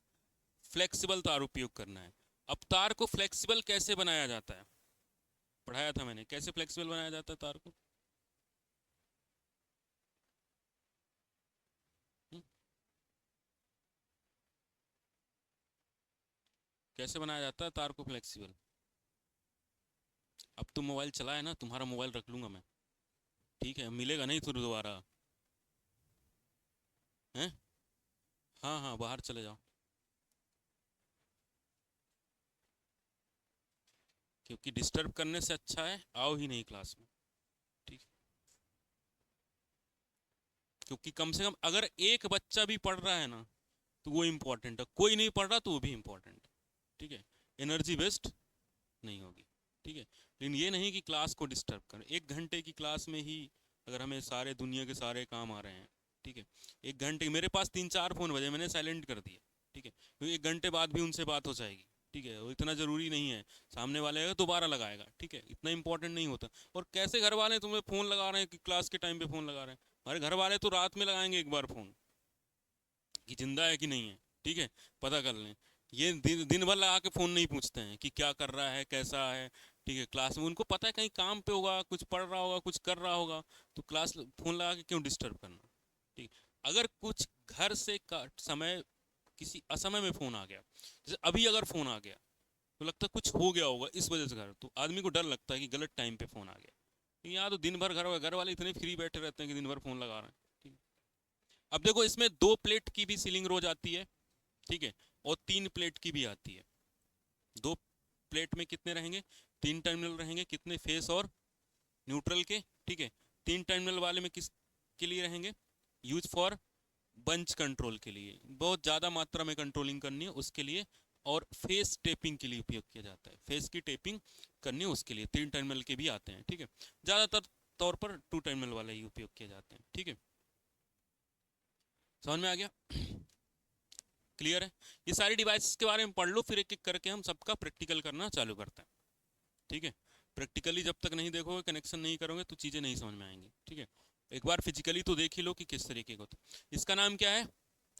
फ्लेक्सिबल तार उपयोग करना है। अब तार को फ्लेक्सिबल कैसे बनाया जाता है, पढ़ाया था मैंने, कैसे फ्लेक्सिबल बनाया जाता है तार को। हुँ? कैसे बनाया जाता है तार को फ्लेक्सिबल। अब तुम मोबाइल चलाए ना, तुम्हारा मोबाइल रख लूंगा मैं, ठीक है, मिलेगा नहीं फिर दोबारा, हैं। हाँ हाँ, बाहर चले जाओ, क्योंकि डिस्टर्ब करने से अच्छा है आओ ही नहीं क्लास में, ठीक। क्योंकि कम से कम अगर एक बच्चा भी पढ़ रहा है ना तो वो इम्पोर्टेंट है, कोई नहीं पढ़ रहा तो वो भी इम्पोर्टेंट है, ठीक है। एनर्जी वेस्ट नहीं होगी, ठीक है। लेकिन ये नहीं कि क्लास को डिस्टर्ब करें, 1 घंटे की क्लास में ही अगर हमें सारे दुनिया के सारे काम आ रहे हैं, ठीक है। 1 घंटे मेरे पास 3-4 फ़ोन बजे, मैंने साइलेंट कर दिया, ठीक है, क्योंकि 1 घंटे बाद भी उनसे बात हो जाएगी, ठीक है। वो इतना ज़रूरी नहीं है, सामने वाले आएगा दोबारा लगाएगा, ठीक है, इतना इंपॉर्टेंट नहीं होता। और कैसे घर वाले तुम्हें फ़ोन लगा रहे हैं कि क्लास के टाइम पे फ़ोन लगा रहे हैं, हमारे घर वाले तो रात में लगाएंगे एक बार फ़ोन कि जिंदा है कि नहीं है, ठीक है, पता कर लें। ये दिन भर लगा के फ़ोन नहीं पूछते हैं कि क्या कर रहा है, कैसा है, ठीक है। क्लास में उनको पता है कहीं काम पे होगा, कुछ पढ़ रहा होगा, कुछ कर रहा होगा, तो क्लास फ़ोन लगा के क्यों डिस्टर्ब करना, ठीक। अगर कुछ घर से का समय किसी असमय में फ़ोन आ गया, जैसे अभी अगर फ़ोन आ गया तो लगता है कुछ हो गया होगा इस वजह से घर, तो आदमी को डर लगता है कि गलत टाइम पे फ़ोन आ गया। यहाँ तो दिन भर घर वाले इतने फ्री बैठे रहते हैं कि दिन भर फ़ोन लगा रहे हैं, ठीक है। अब देखो इसमें 2 प्लेट की भी सीलिंग रोज आती है, ठीक है, और 3 प्लेट की भी आती है। 2 प्लेट में कितने रहेंगे, 3 टर्मिनल रहेंगे, कितने, फेस और न्यूट्रल के, ठीक है। 3 टर्मिनल वाले में किस के लिए रहेंगे, यूज फॉर बंच कंट्रोल के लिए, बहुत ज़्यादा मात्रा में कंट्रोलिंग करनी है उसके लिए। और फेस टेपिंग के लिए उपयोग किया जाता है, फेस की टेपिंग करनी है उसके लिए 3 टर्मिनल के भी आते हैं, ठीक है। ज़्यादातर तौर पर 2 टर्मिनल वाले ही उपयोग किए जाते हैं, ठीक है। समझ में आ गया, क्लियर है। ये सारी डिवाइसेस के बारे में पढ़ लो, फिर एक एक करके हम सबका प्रैक्टिकल करना चालू करते हैं, ठीक है। प्रैक्टिकली जब तक नहीं देखोगे, कनेक्शन नहीं करोगे तो चीज़ें नहीं समझ में आएंगी, ठीक है। एक बार फिजिकली तो देख ही लो कि किस तरीके का होता है। इसका नाम क्या है,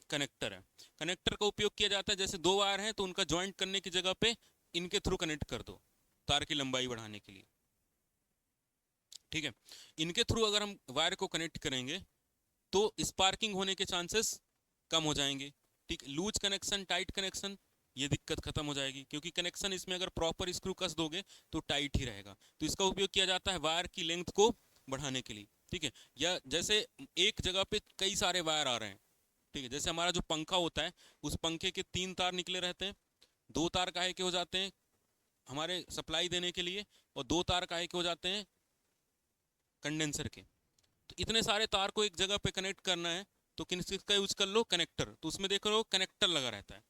कनेक्टर है। कनेक्टर का उपयोग किया जाता है, जैसे 2 वायर हैं तो उनका ज्वाइंट करने की जगह पे इनके थ्रू कनेक्ट कर दो, तार की लंबाई बढ़ाने के लिए, ठीक है। इनके थ्रू अगर हम वायर को कनेक्ट करेंगे तो स्पार्किंग होने के चांसेस कम हो जाएंगे, ठीक। लूज कनेक्शन, टाइट कनेक्शन, ये दिक्कत खत्म हो जाएगी, क्योंकि कनेक्शन इसमें अगर प्रॉपर स्क्रू कस दोगे तो टाइट ही रहेगा। तो इसका उपयोग किया जाता है वायर की लेंथ को बढ़ाने के लिए, ठीक है। या जैसे एक जगह पे कई सारे वायर आ रहे हैं, ठीक है, जैसे हमारा जो पंखा होता है उस पंखे के 3 तार निकले रहते हैं, 2 तार काहे के हो जाते हैं हमारे सप्लाई देने के लिए, और 2 तार काहे के हो जाते हैं कंडेंसर के। तो इतने सारे तार को एक जगह पे कनेक्ट करना है तो किसका यूज कर लो, कनेक्टर। तो उसमें देखो लो कनेक्टर लगा रहता है,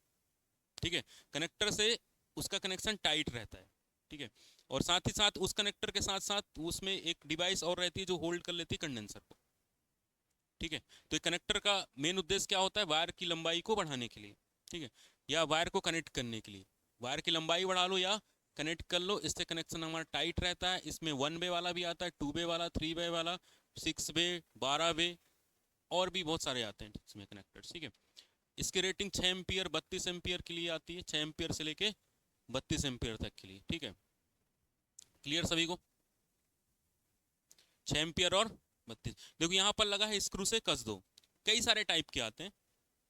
ठीक है। कनेक्टर से उसका कनेक्शन टाइट रहता है, ठीक है। और साथ ही साथ उस कनेक्टर के साथ साथ उसमें एक डिवाइस और रहती है जो होल्ड कर लेती है कंडेंसर को, ठीक है। तो कनेक्टर का मेन उद्देश्य क्या होता है, वायर की लंबाई को बढ़ाने के लिए, ठीक है, या वायर को कनेक्ट करने के लिए। वायर की लंबाई बढ़ा लो या कनेक्ट कर लो, इससे कनेक्शन हमारा टाइट रहता है। इसमें 1 वे वाला भी आता है, 2 वे वाला, 3 वे वाला, 6 वे, 12 वे, और भी बहुत सारे आते हैं इसमें कनेक्टर्स, ठीक है। इसकी रेटिंग 6 एम्पियर 32 एम्पियर के लिए आती है, 6 एम्पियर से लेके 32 एम्पियर तक के लिए, ठीक है। क्लियर सभी को, 6 एम्पियर और 32। देखो यहाँ पर लगा है स्क्रू से कस दो, कई सारे टाइप के आते हैं,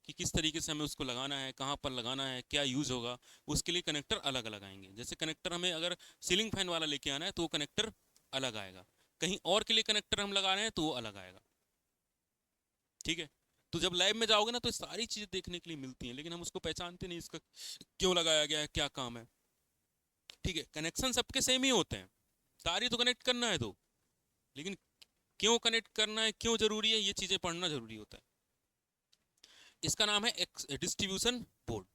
कि किस तरीके से हमें उसको लगाना है, कहाँ पर लगाना है, क्या यूज़ होगा, उसके लिए कनेक्टर अलग अलग आएंगे। जैसे कनेक्टर हमें अगर सीलिंग फैन वाला लेके आना है तो वो कनेक्टर अलग आएगा, कहीं और के लिए कनेक्टर हम लगा रहे हैं तो वो अलग आएगा, ठीक है। तो जब लैब में जाओगे ना तो सारी चीज़ें देखने के लिए मिलती हैं, लेकिन हम उसको पहचानते नहीं, इसका क्यों लगाया गया है, क्या काम है, ठीक है। कनेक्शन सबके सेम ही होते हैं, तार ही तो कनेक्ट करना है, तो लेकिन क्यों कनेक्ट करना है, क्यों जरूरी है, ये चीज़ें पढ़ना जरूरी होता है। इसका नाम है डिस्ट्रीब्यूशन बोर्ड।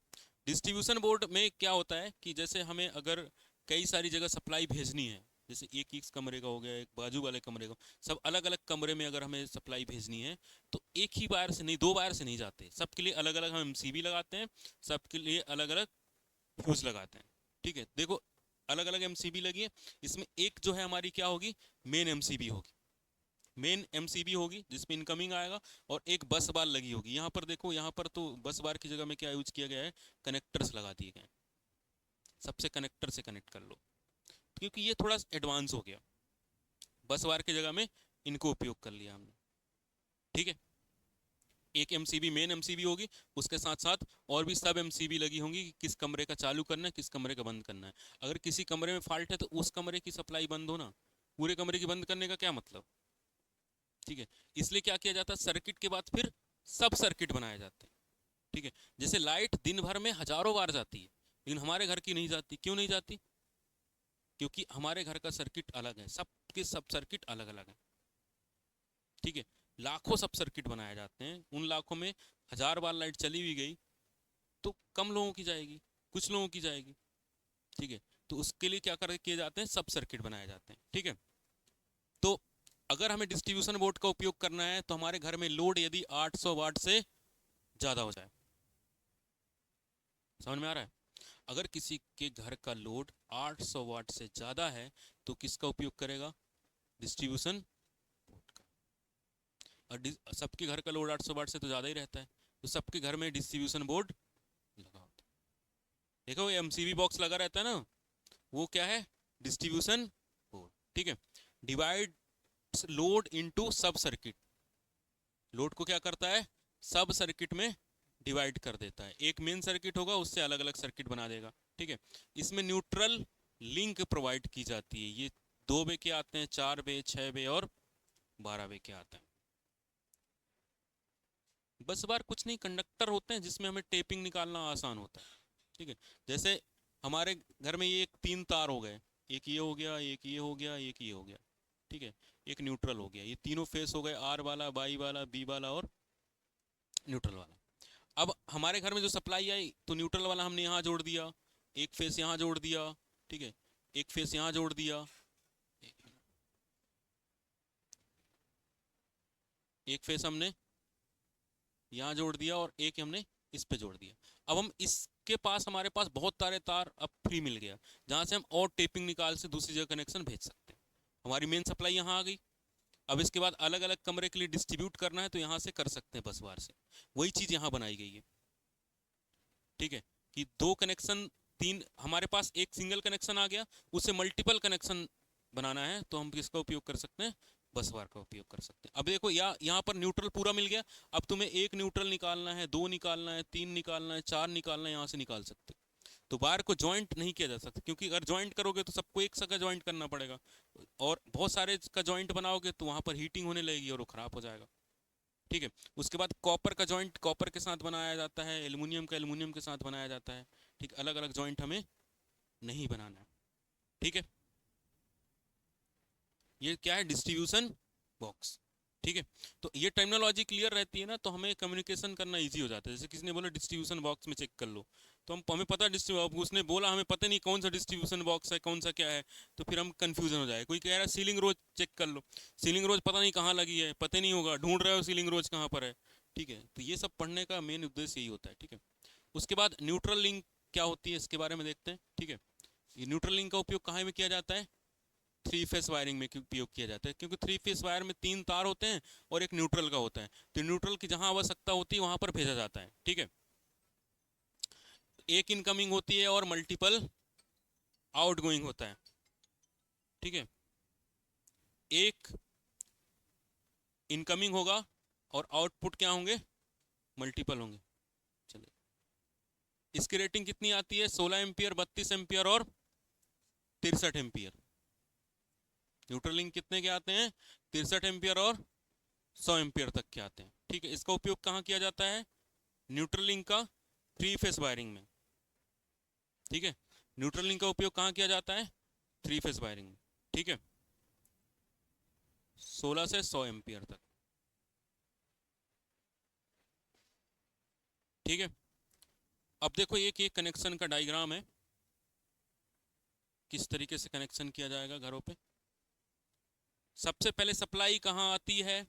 डिस्ट्रीब्यूशन बोर्ड में क्या होता है कि जैसे हमें अगर कई सारी जगह सप्लाई भेजनी है, जैसे एक इस कमरे का हो गया, एक बाजू वाले कमरे का, सब अलग अलग कमरे में अगर हमें सप्लाई भेजनी है तो एक ही वायर से नहीं, दो वायर से नहीं जाते, सबके लिए अलग अलग हम एमसीबी लगाते हैं, सबके लिए अलग अलग फ्यूज लगाते हैं, ठीक है। देखो अलग अलग एमसीबी लगी है, इसमें एक जो है हमारी क्या होगी, मेन एमसीबी होगी, मेन एमसीबी होगी जिसमें इनकमिंग आएगा, और एक बस बार लगी होगी। यहाँ पर देखो, यहाँ पर तो बस बार की जगह में क्या यूज किया गया है, कनेक्टर्स लगा दिए गए हैं, सबसे कनेक्टर से कनेक्ट कर लो, क्योंकि ये थोड़ा एडवांस हो गया, बस बार की जगह में इनको उपयोग कर लिया हमने, ठीक है। एक एमसीबी मेन एमसीबी होगी, उसके साथ साथ और भी सब एमसीबी लगी होंगी कि किस कमरे का चालू करना है, किस कमरे का बंद करना है। अगर किसी कमरे में फॉल्ट है तो उस कमरे की सप्लाई बंद हो ना, पूरे कमरे की बंद करने का क्या मतलब, ठीक है। इसलिए क्या किया जाता है, सर्किट के बाद फिर सब सर्किट बनाए जाते हैं, ठीक है। जैसे लाइट दिन भर में हजारों बार जाती है, लेकिन हमारे घर की नहीं जाती, क्यों नहीं जाती, क्योंकि हमारे घर का सर्किट अलग है, सबके सब सर्किट अलग अलग है, ठीक है। लाखों सब सर्किट बनाए जाते हैं, उन लाखों में हजार बार लाइट चली भी गई तो कम लोगों की जाएगी, कुछ लोगों की जाएगी, ठीक है। तो उसके लिए क्या कर किए जाते हैं, सब सर्किट बनाए जाते हैं, ठीक है। तो अगर हमें डिस्ट्रीब्यूशन बोर्ड का उपयोग करना है तो हमारे घर में लोड यदि 800 वाट से ज़्यादा हो जाए, समझ में आ रहा है, अगर किसी के घर का लोड 800 वाट से ज़्यादा है तो किसका उपयोग करेगा, डिस्ट्रीब्यूशन बोर्ड का। और सबके घर का लोड 800 वाट से तो ज़्यादा ही रहता है, तो सबके घर में डिस्ट्रीब्यूशन बोर्ड लगा होता है। देखो ये एमसीबी बॉक्स लगा रहता है ना, वो क्या है, डिस्ट्रीब्यूशन बोर्ड, ठीक है। डिवाइड लोड इनटू सब सर्किट, लोड को क्या करता है, सब सर्किट में डिवाइड कर देता है, एक मेन सर्किट होगा उससे अलग अलग सर्किट बना देगा, ठीक है। इसमें न्यूट्रल लिंक प्रोवाइड की जाती है, ये 2 वे के आते हैं, 4 वे, 6 वे और 12 वे के आते हैं। बस बार कुछ नहीं, कंडक्टर होते हैं जिसमें हमें टेपिंग निकालना आसान होता है, ठीक है। जैसे हमारे घर में ये एक 3 तार हो गए, एक ये हो गया, एक ये हो गया, एक ये हो गया, ठीक है, एक न्यूट्रल हो गया, ये तीनों फेस हो गए, आर वाला, बाई वाला, बी वाला और न्यूट्रल वाला। अब हमारे घर में जो सप्लाई आई तो न्यूट्रल वाला हमने यहाँ जोड़ दिया, एक फेस यहाँ जोड़ दिया, ठीक है, एक फेस यहाँ जोड़ दिया, एक फेस हमने यहाँ जोड़ दिया और एक हमने इस पे जोड़ दिया। अब हम इसके पास, हमारे पास बहुत सारे तार अब फ्री मिल गया, जहाँ से हम और टेपिंग निकाल से दूसरी जगह कनेक्शन भेज सकते हैं। हमारी मेन सप्लाई यहाँ आ गई, अब इसके बाद अलग अलग कमरे के लिए डिस्ट्रीब्यूट करना है तो यहाँ से कर सकते हैं बस बार से, वही चीज़ यहाँ बनाई गई है, ठीक है। कि 2 कनेक्शन, 3, हमारे पास एक सिंगल कनेक्शन आ गया, उससे मल्टीपल कनेक्शन बनाना है तो हम किसका उपयोग कर सकते हैं, बस बार का उपयोग कर सकते हैं। अब देखो यहाँ पर न्यूट्रल पूरा मिल गया, अब तुम्हें एक न्यूट्रल निकालना है, 2 निकालना है, 3 निकालना है, 4 निकालना है, यहाँ से निकाल सकते हो। तो बार को ज्वाइंट नहीं किया जा सकता, क्योंकि अगर ज्वाइंट करोगे तो सबको एक सगा ज्वाइंट करना पड़ेगा, और बहुत सारे का ज्वाइंट बनाओगे तो वहाँ पर हीटिंग होने लगेगी और वो खराब हो जाएगा, ठीक है। उसके बाद कॉपर का जॉइंट कॉपर के साथ बनाया जाता है, एल्युमिनियम का एल्युमिनियम के साथ बनाया जाता है, ठीक, अलग अलग जॉइंट हमें नहीं बनाना है, ठीक है। ये क्या है, डिस्ट्रीब्यूशन बॉक्स, ठीक है। तो ये टर्मिनोलॉजी क्लियर रहती है ना तो हमें कम्युनिकेशन करना इजी हो जाता है। जैसे किसी ने बोला डिस्ट्रीब्यूशन बॉक्स में चेक कर लो, तो हमें पता है, उसने बोला हमें पता नहीं कौन सा डिस्ट्रीब्यूशन बॉक्स है, कौन सा क्या है, तो फिर हम कंफ्यूजन हो जाए। कोई कह रहा है सीलिंग रोज चेक कर लो, सीलिंग रोज पता नहीं कहाँ लगी है, पता नहीं होगा, ढूंढ रहे हो सीलिंग रोज कहाँ पर है, ठीक है। तो ये सब पढ़ने का मेन उद्देश्य यही होता है, ठीक है। उसके बाद न्यूट्रल लिंक क्या होती है इसके बारे में देखते हैं, ठीक है। ये न्यूट्रल लिंक का उपयोग कहाँ में किया जाता है, 3 फेस वायरिंग में उपयोग किया जाता है, क्योंकि 3 फेस वायर में 3 तार होते हैं और एक न्यूट्रल का होता है, तो न्यूट्रल की जहां आवश्यकता होती है वहां पर भेजा जाता है, ठीक है। एक इनकमिंग होती है और मल्टीपल आउटगोइंग होता है, ठीक है। एक इनकमिंग होगा और आउटपुट क्या होंगे, मल्टीपल होंगे, इसकी रेटिंग कितनी आती है? 16 एम्पियर, 32 एम्पियर और 63 एम्पियर। न्यूट्रल लिंक कितने के आते हैं? 63 एम्पियर और 100 एम्पियर तक के आते हैं। ठीक है, इसका उपयोग कहाँ किया जाता है? न्यूट्रल लिंक का 3 फेस वायरिंग में। ठीक है, न्यूट्रल लिंक का उपयोग कहाँ किया जाता है? 3 फेस वायरिंग में। ठीक है, 16 से 100 एम्पियर तक। ठीक है, अब देखो ये कनेक्शन का डायग्राम है, किस तरीके से कनेक्शन किया जाएगा घरों पे। सबसे पहले सप्लाई कहाँ आती है?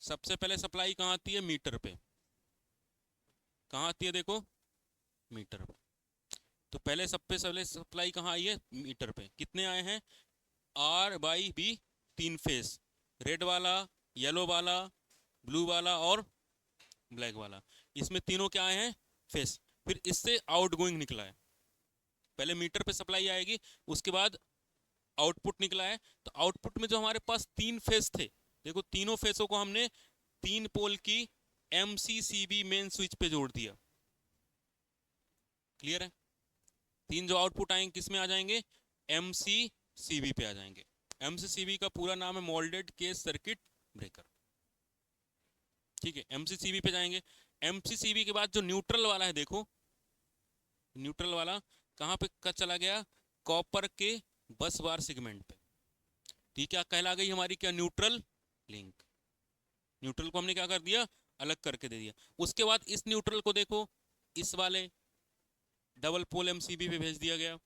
सबसे पहले सप्लाई कहाँ आती है? मीटर पे। कहाँ आती है? देखो, मीटर पे। तो पहले सप्लाई कहाँ आई है? मीटर पे। कितने आए हैं? R/B 3 फेस, रेड वाला, येलो वाला, ब्लू वाला और ब्लैक वाला। इसमें तीनों क्या आए हैं? फेस। फिर इससे आउटगोइंग निकला है। पहले मीटर पे सप्लाई आएगी, उसके बाद आउटपुट निकला है। तो आउटपुट में जो हमारे पास 3 फेस थे, देखो तीनों फेसों को हमने 3 पोल की MCCB मेन स्विच पे जोड़ दिया। क्लियर है? 3 जो आउटपुट आएंगे किस में आ जाएंगे? MCCB पे आ जाएंगे। MCCB का पूरा नाम है मोल्डेड केस सर्किट ब्रेकर। ठीक है, MCCB पे जाएंगे। MCCB के बाद जो न्यूट्रल वाला है, देखो न्यूट्रल वाला कहाँ पे का चला गया? कॉपर के बस बार सेगमेंट पे। ठीक है, कहला गई हमारी क्या? Neutral link. न्यूट्रल को हमने क्या कर दिया? अलग करके दे दिया। उसके बाद इस न्यूट्रल को देखो, इस वाले डबल पोल MCB पे भेज दिया गया।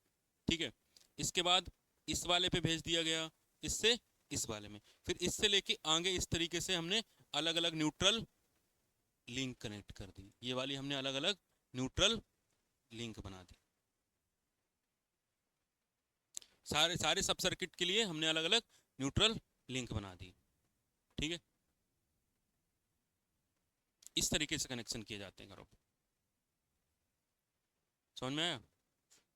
ठीक है, इसके बाद इस वाले पे भेज दिया गया, इससे इस वाले में। फिर इससे लेके आगे इस तरीके से हमने अलग अलग न्यूट्रल लिंक कनेक्ट कर दी। ये वाली हमने अलग अलग न्यूट्रल लिंक बना दी। सारे सारे सब सर्किट के लिए हमने अलग अलग न्यूट्रल लिंक बना दी। ठीक है, इस तरीके से कनेक्शन किए जाते हैं घरों पर। समझ में आया?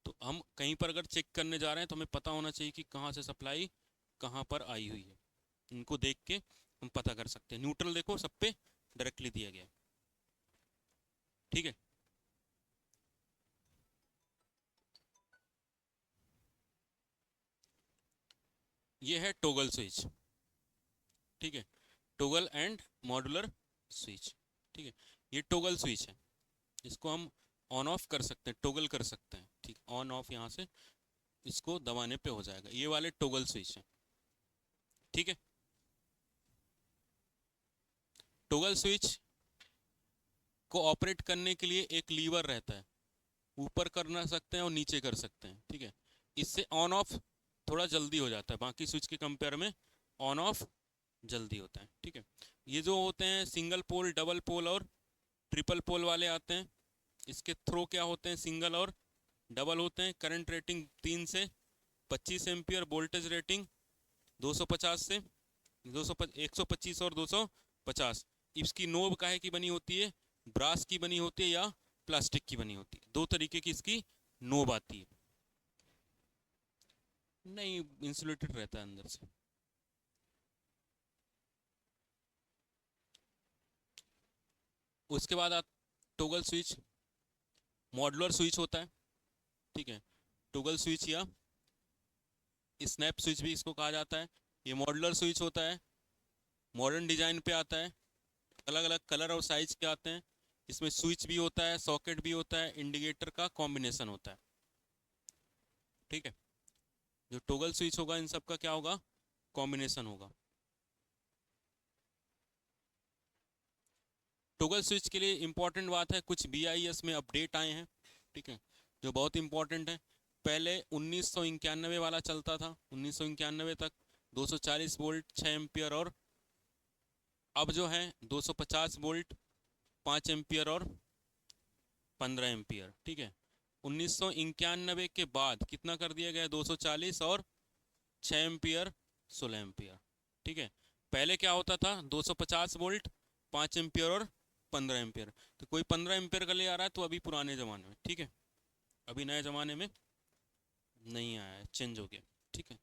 तो हम कहीं पर अगर चेक करने जा रहे हैं तो हमें पता होना चाहिए कि कहाँ से सप्लाई कहाँ पर आई हुई है। इनको देख के हम पता कर सकते हैं। न्यूट्रल देखो सब पे डायरेक्टली दिया गया। ठीक है, ये है टोगल स्विच। ठीक है, टोगल एंड मॉड्यूलर स्विच। ठीक है, ये टोगल स्विच है, इसको हम ऑन ऑफ कर सकते हैं, टोगल कर सकते हैं। ठीक, ऑन ऑफ यहाँ से इसको दबाने पे हो जाएगा। ये वाले टोगल स्विच है। ठीक है, टोगल स्विच को ऑपरेट करने के लिए एक लीवर रहता है, ऊपर करना सकते हैं और नीचे कर सकते हैं। ठीक है, इससे ऑन ऑफ थोड़ा जल्दी हो जाता है, बाकी स्विच के कंपेयर में ऑन ऑफ जल्दी होता है। ठीक है, ये जो होते हैं सिंगल पोल, डबल पोल और ट्रिपल पोल वाले आते हैं, इसके थ्रो क्या होते हैं? सिंगल और डबल होते हैं। करंट रेटिंग 3 से 25 एम्पियर, वोल्टेज रेटिंग 250 से 125 और 250। इसकी नोब काहे की बनी होती है? ब्रास की बनी होती है या प्लास्टिक की बनी होती है? 2 तरीके की इसकी नोब आती है। नहीं, इंसुलेटेड रहता है अंदर से। उसके बाद टोगल स्विच, मॉड्यूलर स्विच होता है। ठीक है, टोगल स्विच या स्नैप स्विच भी इसको कहा जाता है। ये मॉड्यूलर स्विच होता है, मॉडर्न डिजाइन पे आता है, अलग अलग कलर और साइज के आते हैं। इसमें स्विच भी होता है, सॉकेट भी होता है, इंडिकेटर का कॉम्बिनेशन होता है। ठीक है, जो टोगल स्विच होगा इन सब का क्या होगा? कॉम्बिनेशन होगा। टोगल स्विच के लिए इंपॉर्टेंट बात है, कुछ BIS में अपडेट आए हैं। ठीक है, जो बहुत इंपॉर्टेंट है। पहले 1991 वाला चलता था, 1991 तक 240 वोल्ट 6 एम्पियर, और अब जो है 250 वोल्ट 5 एम्पियर और 15 एम्पियर। ठीक है, 1991 के बाद कितना कर दिया गया? 240 और 6 एम्पियर 16 एम्पियर। ठीक है, पहले क्या होता था? 250 वोल्ट 5 एम्पियर और 15 एम्पियर। तो कोई 15 एम्पियर का ले आ रहा है तो अभी पुराने ज़माने में। ठीक है, अभी नए ज़माने में नहीं आया है, चेंज हो गया। ठीक है।